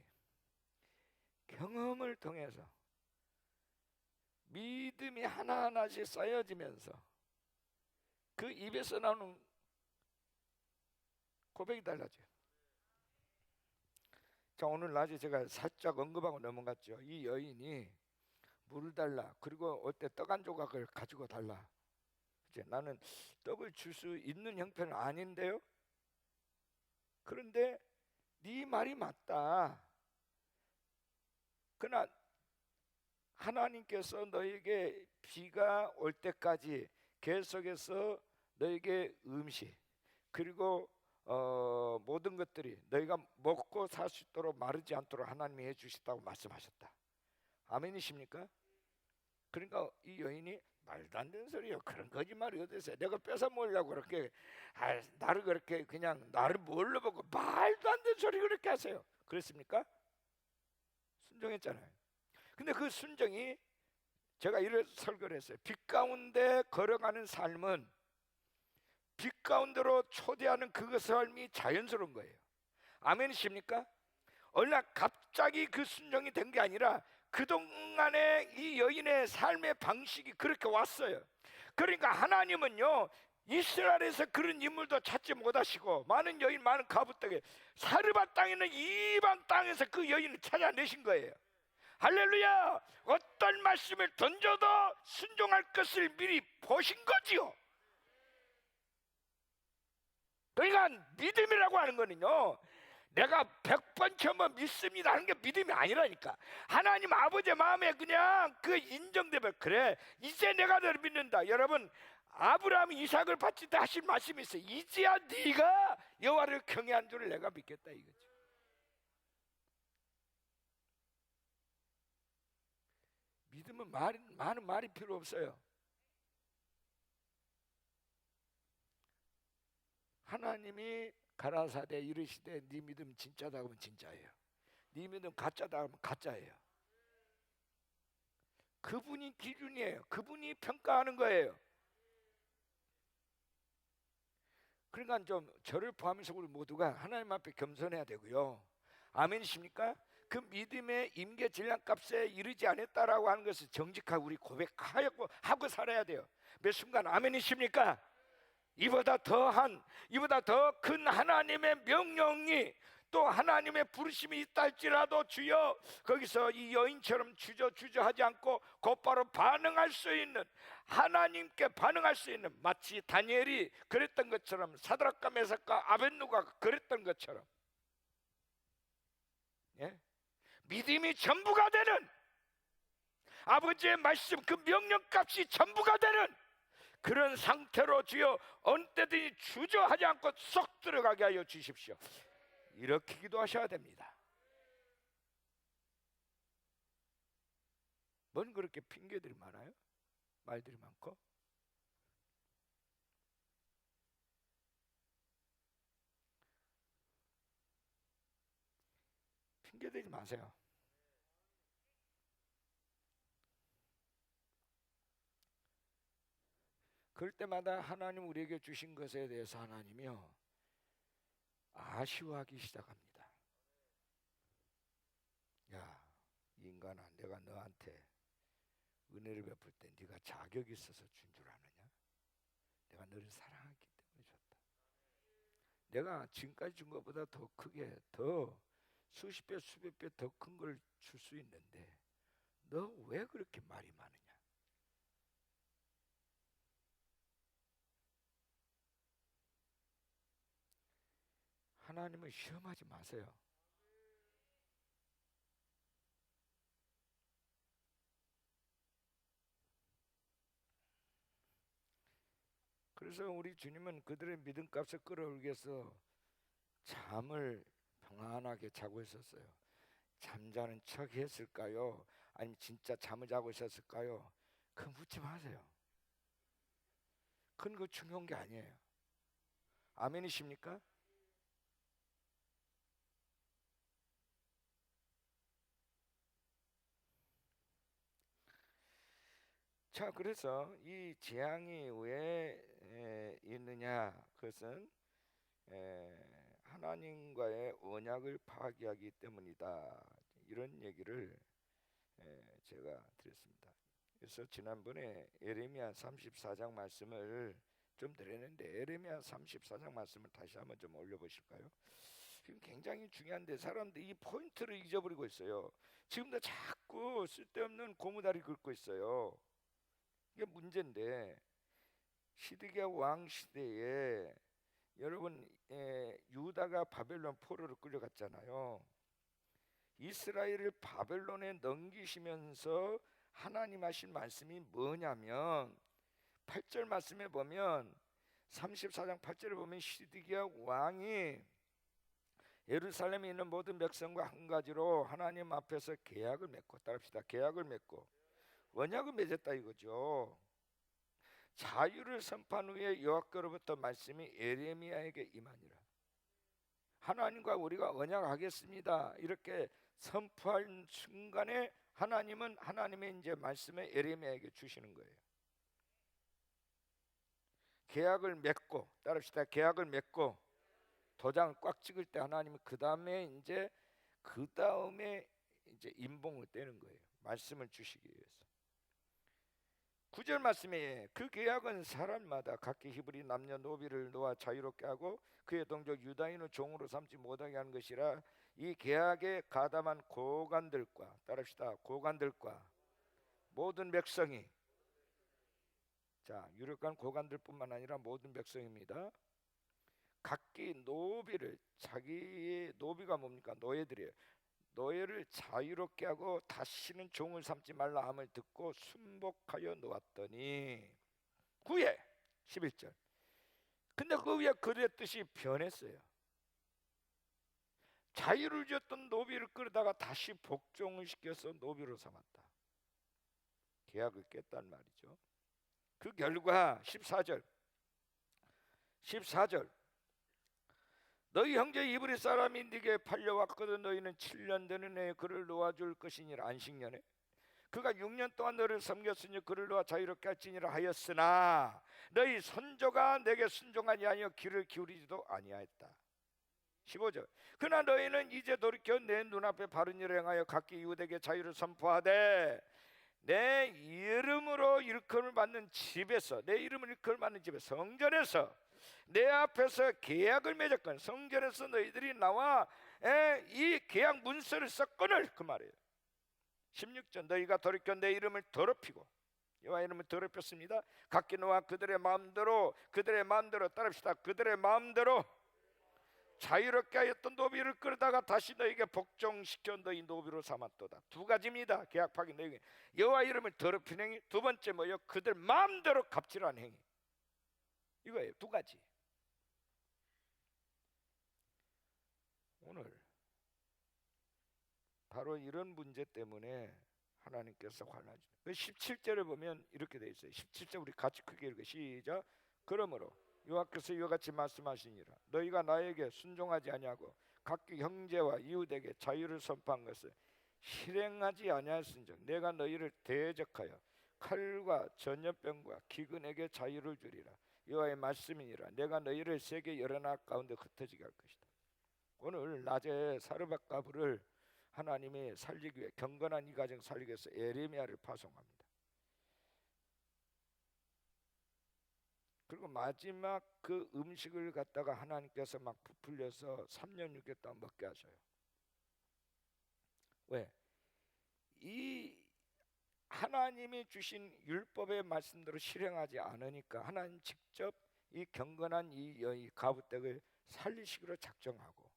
경험을 통해서 믿음이 하나하나씩 쌓여지면서 그 입에서 나오는 고백이 달라져요. 자, 오늘 낮에 제가 살짝 언급하고 넘어갔죠. 이 여인이 물을 달라, 그리고 올 때 떡 한 조각을 가지고 달라. 이제 나는 떡을 줄 수 있는 형편은 아닌데요. 그런데 네 말이 맞다. 그러나 하나님께서 너에게 비가 올 때까지 계속해서 너에게 음식, 그리고 모든 것들이 너희가 먹고 살 수 있도록 마르지 않도록 하나님이 해주셨다고 말씀하셨다. 아멘이십니까? 그러니까 이 여인이 말도 안 되는 소리요. 그런 거짓말이 어디 있어요? 내가 뺏어 먹으려고 그렇게 나를 그렇게 그냥 나를 뭘로 보고 말도 안 되는 소리 그렇게 하세요. 그랬습니까? 순종했잖아요. 근데 그 순종이, 제가 이런 설교를 했어요. 빛 가운데 걸어가는 삶은 빛 가운데로 초대하는 그 삶이 자연스러운 거예요. 아멘이십니까? 어느 날 갑자기 그 순종이 된 게 아니라 그동안에 이 여인의 삶의 방식이 그렇게 왔어요. 그러니까 하나님은요, 이스라엘에서 그런 인물도 찾지 못하시고 많은 여인, 많은 가부떡에 사르밧 땅에는 이방 땅에서 그 여인을 찾아내신 거예요. 할렐루야! 어떤 말씀을 던져도 순종할 것을 미리 보신 거지요. 그러니까 믿음이라고 하는 거는요, 내가 100번 처음 믿습니다 하는 게 믿음이 아니라니까. 하나님 아버지의 마음에 그냥 그 인정되면, 그래 이제 내가 너를 믿는다. 여러분, 아브라함이 이삭을 바칠 때 하신 말씀이 있어요. 이제야 네가 여호와를 경외한 줄을 내가 믿겠다, 이거죠. 믿음은 많은 말이 필요 없어요. 하나님이 가라사대 이르시되 네 믿음 진짜다 하면 진짜예요. 네 믿음 가짜다 하면 가짜예요. 그분이 기준이에요. 그분이 평가하는 거예요. 그러니까 좀 저를 포함해서 우리 모두가 하나님 앞에 겸손해야 되고요. 아멘이십니까? 그 믿음의 임계 질량값에 이르지 않았다라고 하는 것을 정직하고 우리 고백하고 하고 살아야 돼요. 매 순간 아멘이십니까? 이보다 더 큰 하나님의 명령이, 또 하나님의 부르심이 있다 할지라도 주여, 거기서 이 여인처럼 주저하지 않고 곧바로 반응할 수 있는, 하나님께 반응할 수 있는, 마치 다니엘이 그랬던 것처럼, 사드락과 메삭과 아벳느고가 그랬던 것처럼, 예? 믿음이 전부가 되는, 아버지의 말씀 그 명령값이 전부가 되는 그런 상태로 주여 어느 때든지 주저하지 않고 쏙 들어가게 하여 주십시오. 이렇게 기도하셔야 됩니다. 뭔 그렇게 핑계들이 많아요? 말들이 많고. 핑계대지 마세요. 그럴 때마다 하나님 우리에게 주신 것에 대해서 하나님이요, 아쉬워하기 시작합니다. 야, 인간아, 내가 너한테 은혜를 베풀 때 네가 자격이 있어서 준 줄 아느냐? 내가 너를 사랑했기 때문에 줬다. 내가 지금까지 준 것보다 더 크게, 더 수십 배 수백 배 더 큰 걸 줄 수 있는데 너 왜 그렇게 말이 많으냐? 하나님을 시험하지 마세요. 그래서 우리 주님은 그들의 믿음값을 끌어올리기 위해서 잠을 평안하게 자고 있었어요. 잠자는 척 했을까요? 아니면 진짜 잠을 자고 있었을까요? 그건 묻지 마세요. 그건 그 중요한 게 아니에요. 아멘이십니까? 자, 그래서 이 재앙이 왜 있느냐? 그것은 하나님과의 언약을 파기하기 때문이다. 이런 얘기를 제가 드렸습니다. 그래서 지난번에 에레미야 34장 말씀을 좀 드렸는데 에레미야 34장 말씀을 다시 한번 좀 올려보실까요? 지금 굉장히 중요한데 사람들이 이 포인트를 잊어버리고 있어요. 지금도 자꾸 쓸데없는 고무다리 긁고 있어요. 이게 문제인데 시드기야 왕 시대에 여러분 유다가 바벨론 포로로 끌려갔잖아요. 이스라엘을 바벨론에 넘기시면서 하나님 하신 말씀이 뭐냐면 8절 말씀에 보면 34장 8절에 보면 시드기야 왕이 예루살렘에 있는 모든 백성과 한 가지로 하나님 앞에서 계약을 맺고, 따라합시다. 계약을 맺고 언약을 맺었다 이거죠. 자유를 선포한 후에 여호와께로부터 말씀이 에레미야에게 임하니라. 하나님과 우리가 언약하겠습니다 이렇게 선포한 순간에 하나님은 하나님의 이제 말씀을 에레미야에게 주시는 거예요. 계약을 맺고, 따라합시다. 계약을 맺고 도장을 꽉 찍을 때 하나님은 그 다음에 이제 임봉을 떼는 거예요. 말씀을 주시기 위해서. 9절 말씀에 그 계약은 사람마다 각기 히브리 남녀노비를 놓아 자유롭게 하고 그의 동족 유다인을 종으로 삼지 못하게 하는 것이라. 이 계약에 가담한 고관들과, 따라합시다. 고관들과 모든 백성이, 자, 유력한 고관들뿐만 아니라 모든 백성입니다. 각기 노비를, 자기의 노비가 뭡니까? 노예들이에요. 노예를 자유롭게 하고 다시는 종을 삼지 말라 함을 듣고 순복하여 놓았더니 9에 11절. 근데 그 위에 그들의 뜻이 변했어요. 자유를 줬던 노비를 끌다가 다시 복종을 시켜서 노비로 삼았다. 계약을 깼단 말이죠. 그 결과 14절 너희 형제 이브리 사람이 네게 팔려왔거든. 너희는 7년 되는 해에 그를 놓아줄 것이니라. 안식년에 그가 6년 동안 너를 섬겼으니 그를 놓아 자유롭게 할지니라 하였으나 너희 선조가 내게 순종하지 아니하여 귀를 기울이지도 아니하였다. 15절 그러나 너희는 이제 돌이켜 내 눈앞에 바른 일을 행하여 각기 이웃에게 자유를 선포하되 내 이름으로 일컬음을 받는 집에서, 내 이름을 일컬음을 받는 집에 성전에서 내 앞에서 계약을 맺었건 성전에서 너희들이 나와 이 계약 문서를 썼거늘, 그 말이에요. 16절 너희가 돌이켜 내 이름을 더럽히고, 여호와 이름을 더럽혔습니다. 각기 노아 그들의 마음대로 따릅시다. 그들의 마음대로 자유롭게 하였던 노비를 끌다가 다시 너에게 복종시켜 너희 노비로 삼았도다. 두 가지입니다. 계약 파기 내용이 여호와 이름을 더럽힌 행위, 두 번째 뭐요? 그들 마음대로 갑질한 행위. 이거예요. 두 가지. 오늘 바로 이런 문제 때문에 하나님께서 환란 주세요. 17절에 보면 이렇게 돼 있어요. 17절 우리 같이 크게 읽어. 시작. 그러므로 여호와께서 이와 같이 말씀하시니라. 너희가 나에게 순종하지 아니하고 각기 형제와 이웃에게 자유를 선포한 것을 실행하지 아니하였은즉 내가 너희를 대적하여 칼과 전염병과 기근에게 자유를 주리라. 여호와의 말씀이니라. 내가 너희를 세계 여러 나라 가운데 흩어지게 할 것이다. 오늘 낮에 사르밧가브를 하나님이 살리기 위해, 경건한 이 가정 살리기 위해서 에레미야를 파송합니다. 그리고 마지막 그 음식을 갖다가 하나님께서 막 부풀려서 3년 6개월 동안 먹게 하셔요. 왜? 이 하나님이 주신 율법의 말씀대로 실행하지 않으니까 하나님 직접 이 경건한 이 가부떡을 살리시기로 작정하고,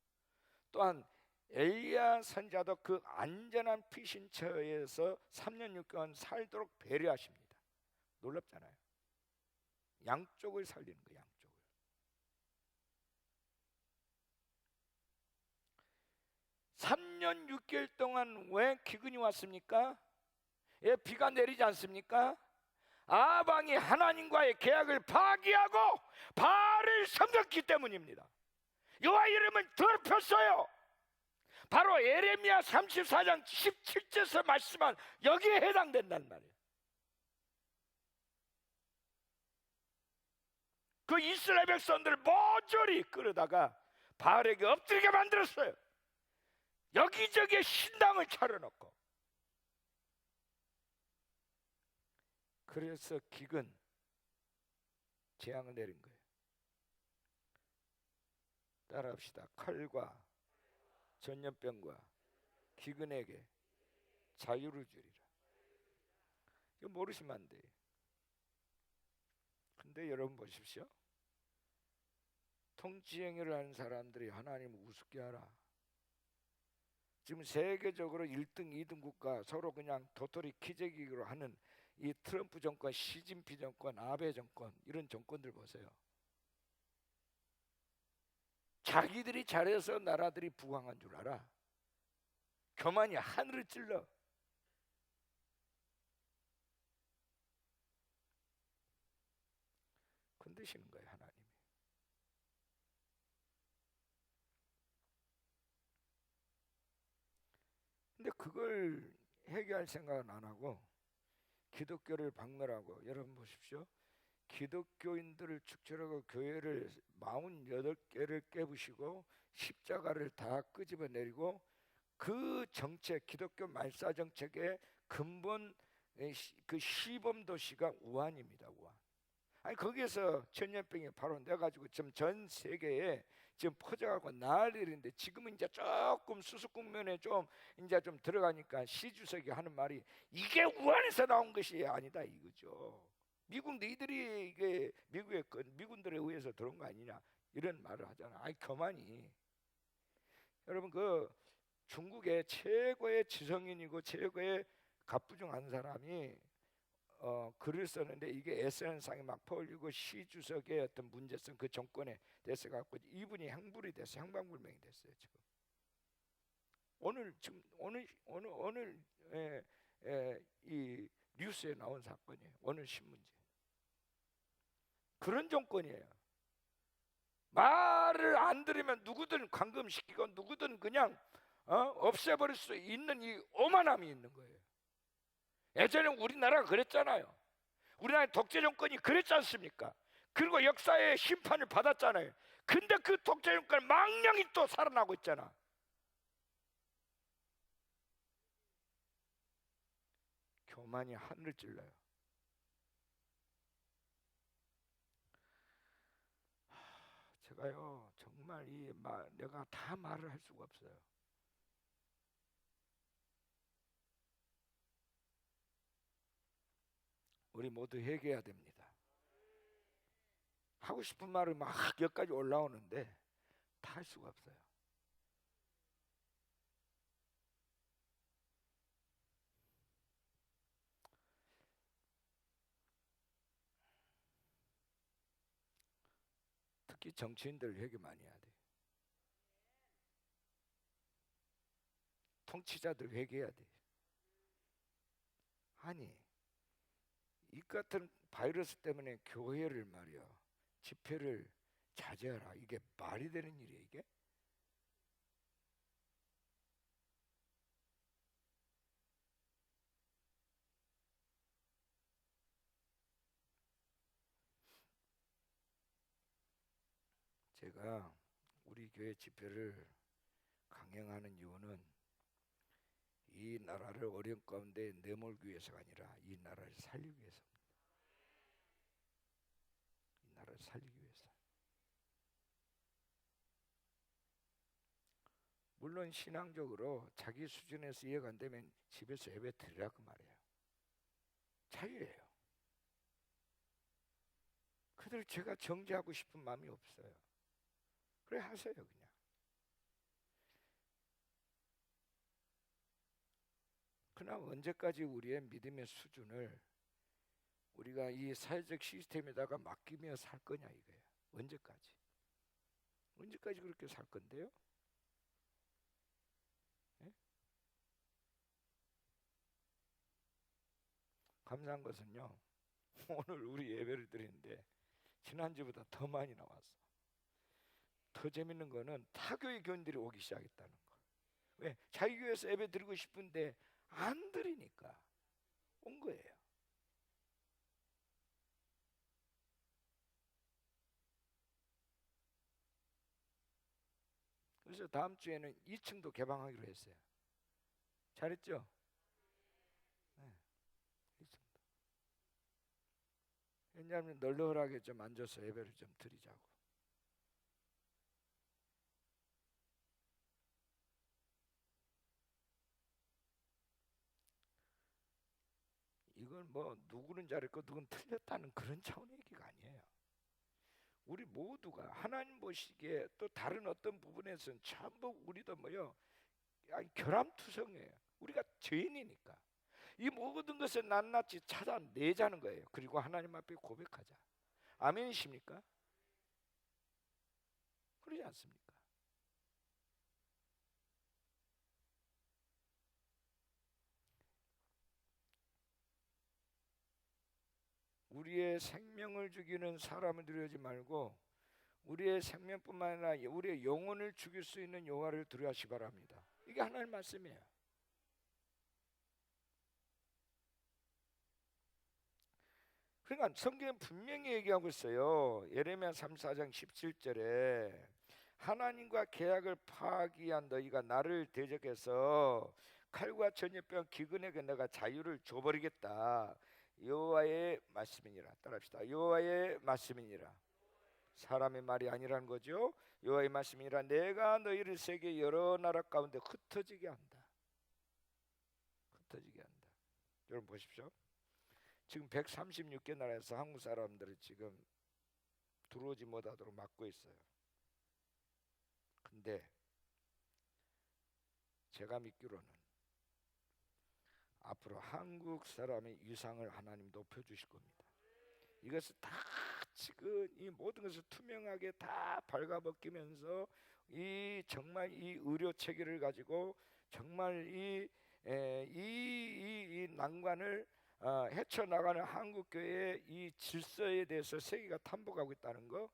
또한 엘리야 선자도 그 안전한 피신처에서 3년 6개월 살도록 배려하십니다. 놀랍잖아요. 양쪽을 살리는 거예요. 양쪽을. 3년 6개월 동안 왜 기근이 왔습니까? 예, 비가 내리지 않습니까? 아방이 하나님과의 계약을 파기하고 바알을 섬겼기 때문입니다. 여호와 이름을 더럽혔어요. 바로 예레미야 34장 17절에서 말씀한 여기에 해당된단 말이에요. 그 이스라엘 백성들을 모조리 끌어다가 바알에게 엎드리게 만들었어요. 여기저기에 신당을 차려놓고. 그래서 기근 재앙을 내린 거예요. 따라합시다. 칼과 전염병과 기근에게 자유를 주리라. 이거 모르시면 안 돼요. 근데 여러분 보십시오. 통치행위를 하는 사람들이 하나님을 우습게 하라. 지금 세계적으로 1등, 2등 국가 서로 그냥 도토리 키재기로 하는 이 트럼프 정권, 시진핑 정권, 아베 정권, 이런 정권들 보세요. 자기들이 잘해서 나라들이 부강한 줄 알아. 교만이 하늘을 찔러. 건드시는 거예요, 하나님이. 근데 그걸 해결할 생각은 안 하고 기독교를 박멸하고, 여러분 보십시오. 기독교인들을 축출하고 교회를 48개를 깨부시고 십자가를 다 끄집어내리고, 그 정책, 기독교 말사 정책의 근본 그 시범 도시가 우한입니다. 우한. 아니 거기에서 전염병이 바로 내가지고 지금 전 세계에 지금 퍼져가고 난리인데, 지금은 이제 조금 수습 국면에 좀 이제 좀 들어가니까 시 주석이 하는 말이 이게 우한에서 나온 것이 아니다 이거죠. 미국 너희들이 이게 미국의 미군들에 의해서 들어온 거 아니냐 이런 말을 하잖아. 아이 교만이. 여러분 그 중국의 최고의 지성인이고 최고의 갑부중한 사람이 글을 썼는데, 이게 SNS상에 막 퍼올리고 시 주석의 어떤 문제성, 그 정권에 대해서 갖고 이분이 형불이 됐어요. 형방불명이 됐어요. 지금 오늘 이 뉴스에 나온 사건이에요. 오늘 신문제. 그런 정권이에요. 말을 안 들으면 누구든 감금시키고 누구든 그냥 없애버릴 수 있는 이 오만함이 있는 거예요. 예전에 우리나라가 그랬잖아요. 우리나라 독재 정권이 그랬지 않습니까? 그리고 역사의 심판을 받았잖아요. 근데 그 독재 정권 망령이 또 살아나고 있잖아. 교만이 하늘을 찔러요. 제가요 정말 내가 다 말을 할 수가 없어요. 우리 모두 회개해야 됩니다. 하고 싶은 말을 막 여기까지 올라오는데 다 할 수가 없어요. 특히 정치인들 회개 많이 해야 돼. 통치자들 회개해야 돼. 아니 이 같은 바이러스 때문에 교회를 말이야, 집회를 자제하라. 이게 말이 되는 일이에요 이게? 제가 우리 교회 집회를 강행하는 이유는 이 나라를 어려움 가운데 내몰기 위해서가 아니라 이 나라를 살리기 위해서입니다. 이 나라를 거예요. 살리기 위해서. 물론 신앙적으로 자기 수준에서 이해가 안 되면 집에서 예배 드리라고 말해요. 자유예요. 그들 제가 정죄하고 싶은 마음이 없어요. 그래 하세요 그냥. 그러나 언제까지 우리의 믿음의 수준을 우리가 이 사회적 시스템에다가 맡기며 살 거냐 이거예요. 언제까지? 언제까지 그렇게 살 건데요? 네? 감사한 것은요. 오늘 우리 예배를 드리는데 지난주보다 더 많이 나왔어. 더 재밌는 거는 타교의 교인들이 오기 시작했다는 거. 왜? 자기 교회에서 예배 드리고 싶은데 안 드리니까 온 거예요. 그래서 다음 주에는 2층도 개방하기로 했어요. 잘했죠? 네, 2층도. 왜냐하면 널널하게 좀 앉아서 예배를 좀 드리자고. 이건 뭐 누구는 잘했고 누구는 틀렸다는 그런 차원의 얘기가 아니에요. 우리 모두가 하나님 보시기에 또 다른 어떤 부분에서는 전부 우리도 뭐요? 결함투성이에요. 우리가 죄인이니까 이 모든 것을 낱낱이 찾아내자는 거예요. 그리고 하나님 앞에 고백하자. 아멘이십니까? 그러지 않습니까? 우리의 생명을 죽이는 사람을 두려워하지 말고 우리의 생명뿐만 아니라 우리의 영혼을 죽일 수 있는 여호와를 두려워하시 바랍니다. 이게 하나님 말씀이에요. 그러니까 성경은 분명히 얘기하고 있어요. 예레미야 34장 17절에 하나님과 계약을 파기한 너희가 나를 대적해서 칼과 전염병 기근에게 내가 자유를 줘버리겠다. 여호와의 말씀이니라. 따라합시다. 여호와의 말씀이니라. 사람의 말이 아니라는 거죠. 여호와의 말씀이니라. 내가 너희를 세계 여러 나라 가운데 흩어지게 한다. 흩어지게 한다. 여러분 보십시오. 지금 136개 나라에서 한국 사람들을 지금 들어오지 못하도록 막고 있어요. 근데 제가 믿기로는 앞으로 한국 사람의 위상을 하나님 높여주실 겁니다. 이것을 다 지금 이 모든 것을 투명하게 다 발가벗기면서 이 정말 이 의료 체계를 가지고 정말 이 난관을 헤쳐나가는 한국교회의 이 질서에 대해서 세계가 탐복하고 있다는 거.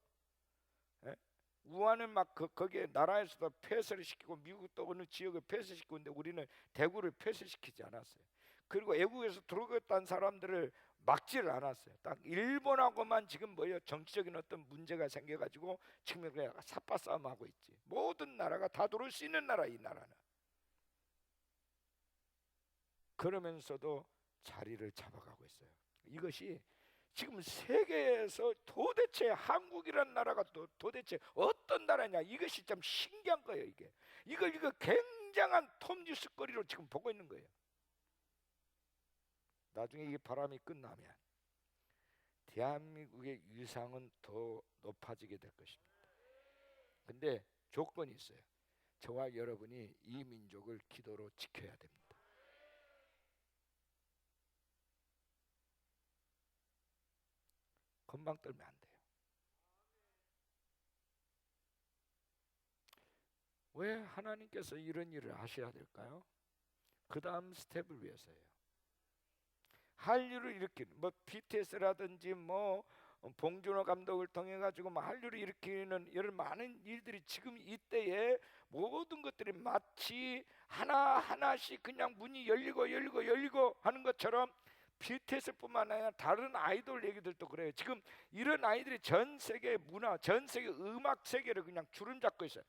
예? 우한은 막 거기에 나라에서도 폐쇄를 시키고 미국도 어느 지역을 폐쇄시키고 있는데 우리는 대구를 폐쇄시키지 않았어요. 그리고 애국에서 들어오겠다는 사람들을 막지를 않았어요. 딱 일본하고만 지금 뭐예요? 정치적인 어떤 문제가 생겨가지고 지금 그냥 삿바 싸움하고 있지. 모든 나라가 다 들어올 수 있는 나라 이 나라는. 그러면서도 자리를 잡아가고 있어요. 이것이 지금 세계에서 도대체 한국이라는 나라가 도대체 어떤 나라냐 이것이 참 신기한 거예요. 이거 굉장한 톱뉴스거리로 지금 보고 있는 거예요. 나중에 이 바람이 끝나면 대한민국의 위상은 더 높아지게 될 것입니다. 근데 조건이 있어요. 저와 여러분이 이 민족을 기도로 지켜야 됩니다. 금방 떨면 안 돼요. 왜 하나님께서 이런 일을 하셔야 될까요? 그 다음 스텝을 위해서예요. 한류를 일으키는 뭐 BTS라든지 뭐 봉준호 감독을 통해 가지고 뭐 한류를 일으키는 이런 많은 일들이 지금 이때에 모든 것들이 마치 하나하나씩 그냥 문이 열리고 하는 것처럼 BTS뿐만 아니라 다른 아이돌 얘기들도 그래요. 지금 이런 아이들이 전 세계 문화, 전 세계 음악 세계를 그냥 주름잡고 있어요.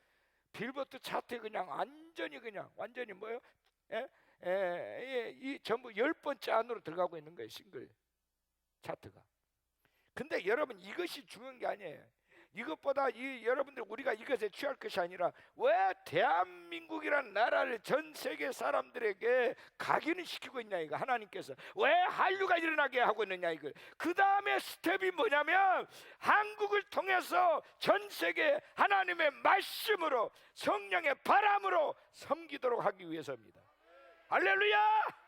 빌보드 차트에 그냥 완전히 뭐요? 이 전부 10번째 안으로 들어가고 있는 거예요. 싱글 차트가. 근데 여러분, 이것이 중요한 게 아니에요. 이것보다 여러분들, 우리가 이것에 취할 것이 아니라 왜 대한민국이라는 나라를 전 세계 사람들에게 각인을 시키고 있냐, 이거 하나님께서 왜 한류가 일어나게 하고 있느냐, 이거. 그 다음에 스텝이 뭐냐면 한국을 통해서 전 세계 하나님의 말씀으로, 성령의 바람으로 섬기도록 하기 위해서입니다. 할렐루야!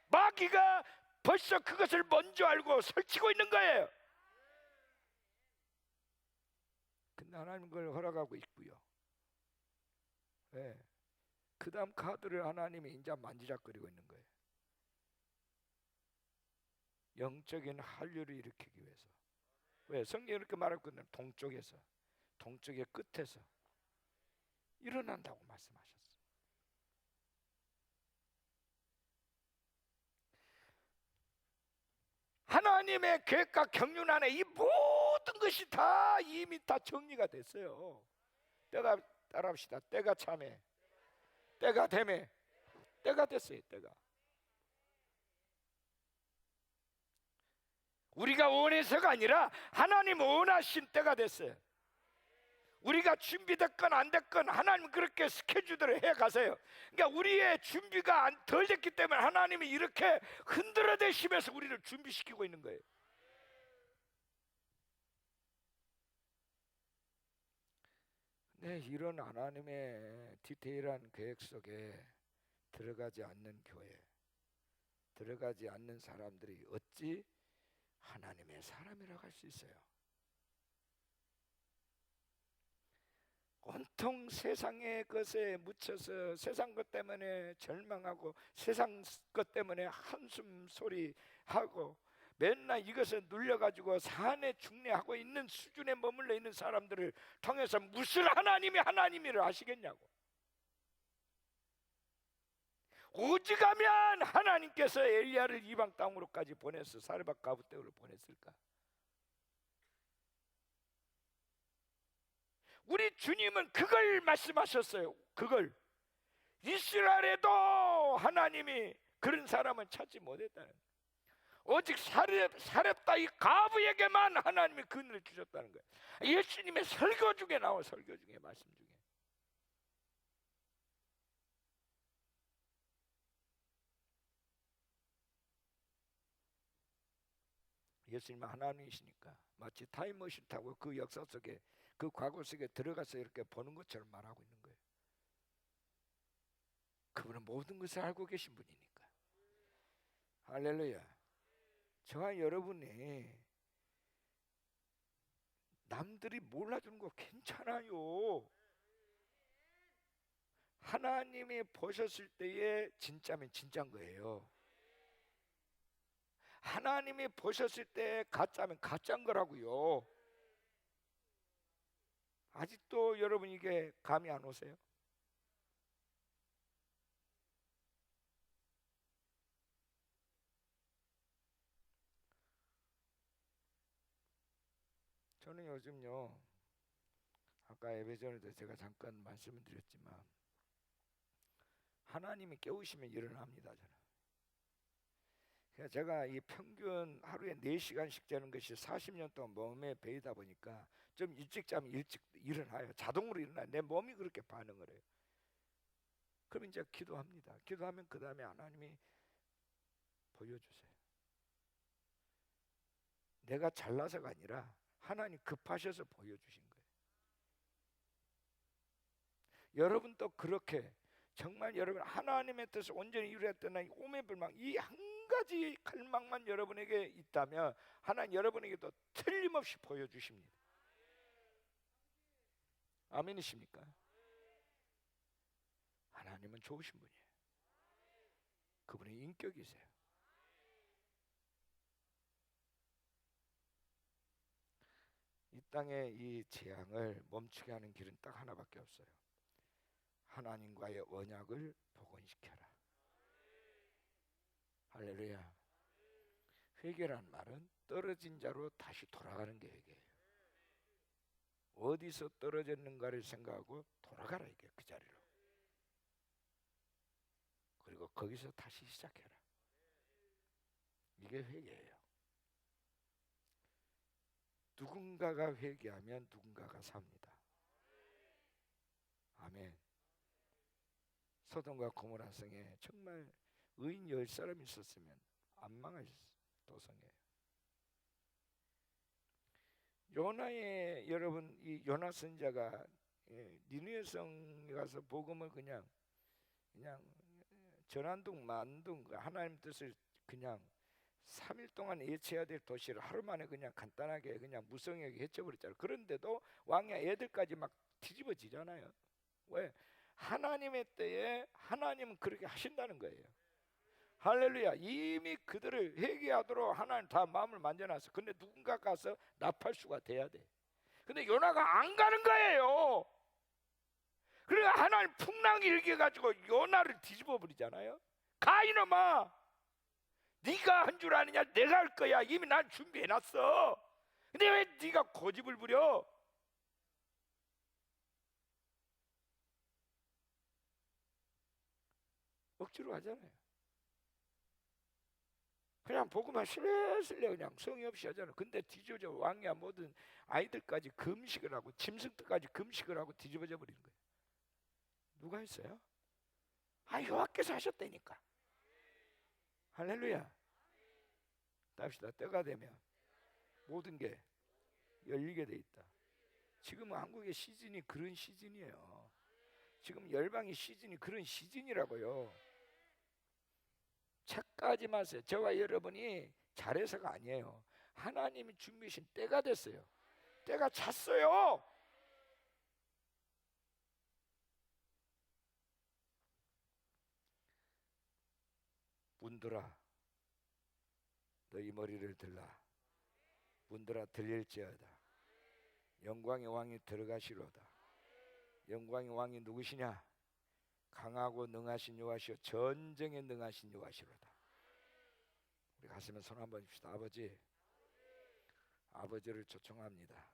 마귀가 벌써 그것을 먼저 알고 설치고 있는 거예요. 근데 하나님 그걸 허락하고 있고요. 네. 그 다음 카드를 하나님이 이제 만지작거리고 있는 거예요. 영적인 한류를 일으키기 위해서. 왜? 성경이 이렇게 말했거든요. 동쪽에서, 동쪽의 끝에서 일어난다고 말씀하셨어요. 하나님의 계획과 경륜 안에 이 모든 것이 다 이미 다 정리가 됐어요. 때가, 따라합시다. 때가 참해, 때가 되매, 때가 됐어요. 때가. 우리가 원해서가 아니라 하나님 원하신 때가 됐어요. 우리가 준비됐건 안 됐건 하나님 그렇게 스케줄대로 해 가세요. 그러니까 우리의 준비가 덜 됐기 때문에 하나님이 이렇게 흔들어 대시면서 우리를 준비시키고 있는 거예요. 네, 이런 하나님의 디테일한 계획 속에 들어가지 않는 교회, 들어가지 않는 사람들이 어찌 하나님의 사람이라고 할 수 있어요? 온통 세상의 것에 묻혀서 세상 것 때문에 절망하고 세상 것 때문에 한숨 소리 하고 맨날 이것에 눌려가지고 산에 중래하고 있는 수준에 머물러 있는 사람들을 통해서 무슨 하나님이 하나님이를 아시겠냐고. 오직하면 하나님께서 엘리야를 이방 땅으로까지 보내서 사르밧 가부떼로 보냈을까? 우리 주님은 그걸 말씀하셨어요. 그걸 이스라엘에도 하나님이 그런 사람은 찾지 못했다는, 오직 사렙다 이 가부에게만 하나님이 그늘을 주셨다는 거예요. 예수님의 설교 중에 나와, 설교 중에, 말씀 중에. 예수님은 하나님이시니까 마치 타임머신 타고 그 역사 속에, 그 과거 속에 들어가서 이렇게 보는 것처럼 말하고 있는 거예요. 그분은 모든 것을 알고 계신 분이니까. 할렐루야. 저와 여러분이 남들이 몰라주는 거 괜찮아요. 하나님이 보셨을 때에 진짜면 진짜인 거예요. 하나님이 보셨을 때 가짜면 가짜인 거라고요. 아직도 여러분 이게 감이 안 오세요? 저는 요즘요, 아까 예배 전에도 제가 잠깐 말씀을 드렸지만 하나님이 깨우시면 일어납니다. 저는. 그러니까 제가 이 평균 하루에 4시간씩 자는 것이 40년 동안 몸에 배이다 보니까 좀 일찍 자면 일찍 일어나요. 자동으로 일어나요. 내 몸이 그렇게 반응을 해요. 그럼 이제 기도합니다. 기도하면 그 다음에 하나님이 보여주세요. 내가 잘나서가 아니라 하나님 급하셔서 보여주신 거예요. 여러분도 그렇게 정말 여러분 하나님의 뜻을 온전히 이루었던 이 오매불망, 이 한 가지 갈망만 여러분에게 있다면 하나님 여러분에게도 틀림없이 보여주십니다. 아멘이십니까? 하나님은 좋으신 분이에요. 그분의 인격이세요. 이 땅의 이 재앙을 멈추게 하는 길은 딱 하나밖에 없어요. 하나님과의 언약을 복원시켜라. 할렐루야. 회개란 말은 떨어진 자로 다시 돌아가는 게 회개예요. 어디서 떨어졌는가를 생각하고 돌아가라, 이게 그 자리로. 그리고 거기서 다시 시작해라. 이게 회개예요. 누군가가 회개하면 누군가가 삽니다. 아멘. 소돔과 고모라 성에 정말 의인 10사람이 있었으면 안 망할 도성이에요. 요나의 여러분, 이 요나 선자가 니느웨 성에 가서 복음을 그냥 전한둥 만둥 하나님 뜻을 그냥 3일 동안 예치해야 될 도시를 하루 만에 그냥 간단하게 그냥 무성하게 해쳐버렸잖아요. 그런데도 왕야 애들까지 막 뒤집어지잖아요. 왜? 하나님의 때에 하나님은 그렇게 하신다는 거예요. 할렐루야. 이미 그들을 회개하도록 하나님 다 마음을 만져놨어. 근데 누군가 가서 나팔수가 돼야 돼. 근데 요나가 안 가는 거예요. 그러니까 하나님 풍랑이 일겨가지고 요나를 뒤집어 버리잖아요. 가 이놈아, 네가 한 줄 아느냐? 내가 할 거야. 이미 난 준비해놨어. 근데 왜 네가 고집을 부려? 억지로 하잖아요. 그냥 복음만 슬레슬레 그냥 성의 없이 하잖아요. 근데 뒤집어져 왕이야 모든 아이들까지 금식을 하고 짐승들까지 금식을 하고 뒤집어져 버리는 거예요. 누가 했어요? 여호와께서 하셨다니까. 할렐루야. 답시다. 때가 되면 모든 게 열리게 돼 있다. 지금 한국의 시즌이 그런 시즌이에요. 지금 열방의 시즌이 그런 시즌이라고요. 착각하지 마세요. 저와 여러분이 잘해서가 아니에요. 하나님이 준비하신 때가 됐어요. 때가 찼어요. 문들아 너희 머리를 들라. 문들아 들릴지어다. 영광의 왕이 들어가시로다. 영광의 왕이 누구시냐? 강하고 능하신 여호와시오 전쟁에 능하신 여호와시로다. 우리 가슴에 손 한번 줍시다. 아버지를 초청합니다.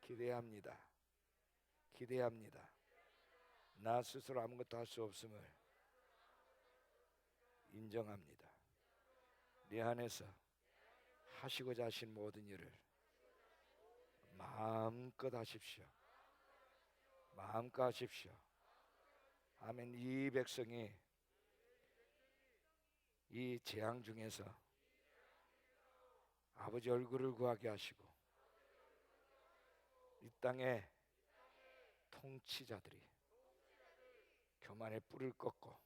기대합니다. 나 스스로 아무것도 할 수 없음을 인정합니다. 내 안에서 하시고자 하신 모든 일을 마음껏 하십시오. 아멘. 이 백성이 이 재앙 중에서 아버지 얼굴을 구하게 하시고 이 땅에 통치자들이 교만의 뿔을 꺾고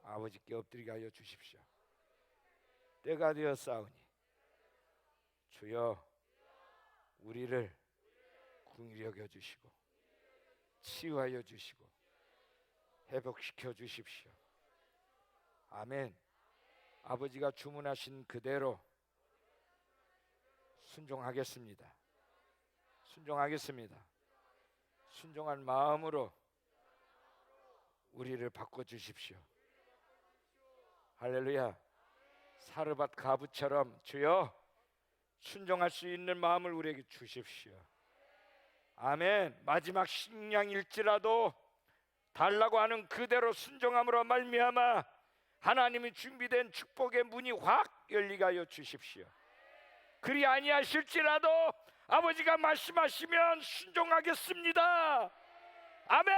아버지께 엎드리게 하여 주십시오. 때가 되었사오니 주여 우리를 긍휼히 여겨 주시고 치유하여 주시고 회복시켜 주십시오. 아멘. 아버지가 주문하신 그대로 순종하겠습니다. 순종한 마음으로 우리를 바꿔주십시오. 할렐루야. 사르밧 가부처럼 주여 순종할 수 있는 마음을 우리에게 주십시오. 아멘. 마지막 식량일지라도 달라고 하는 그대로 순종함으로 말미암아 하나님이 준비된 축복의 문이 확 열리게 하여 주십시오. 그리 아니하실지라도 아버지가 말씀하시면 순종하겠습니다. 아멘.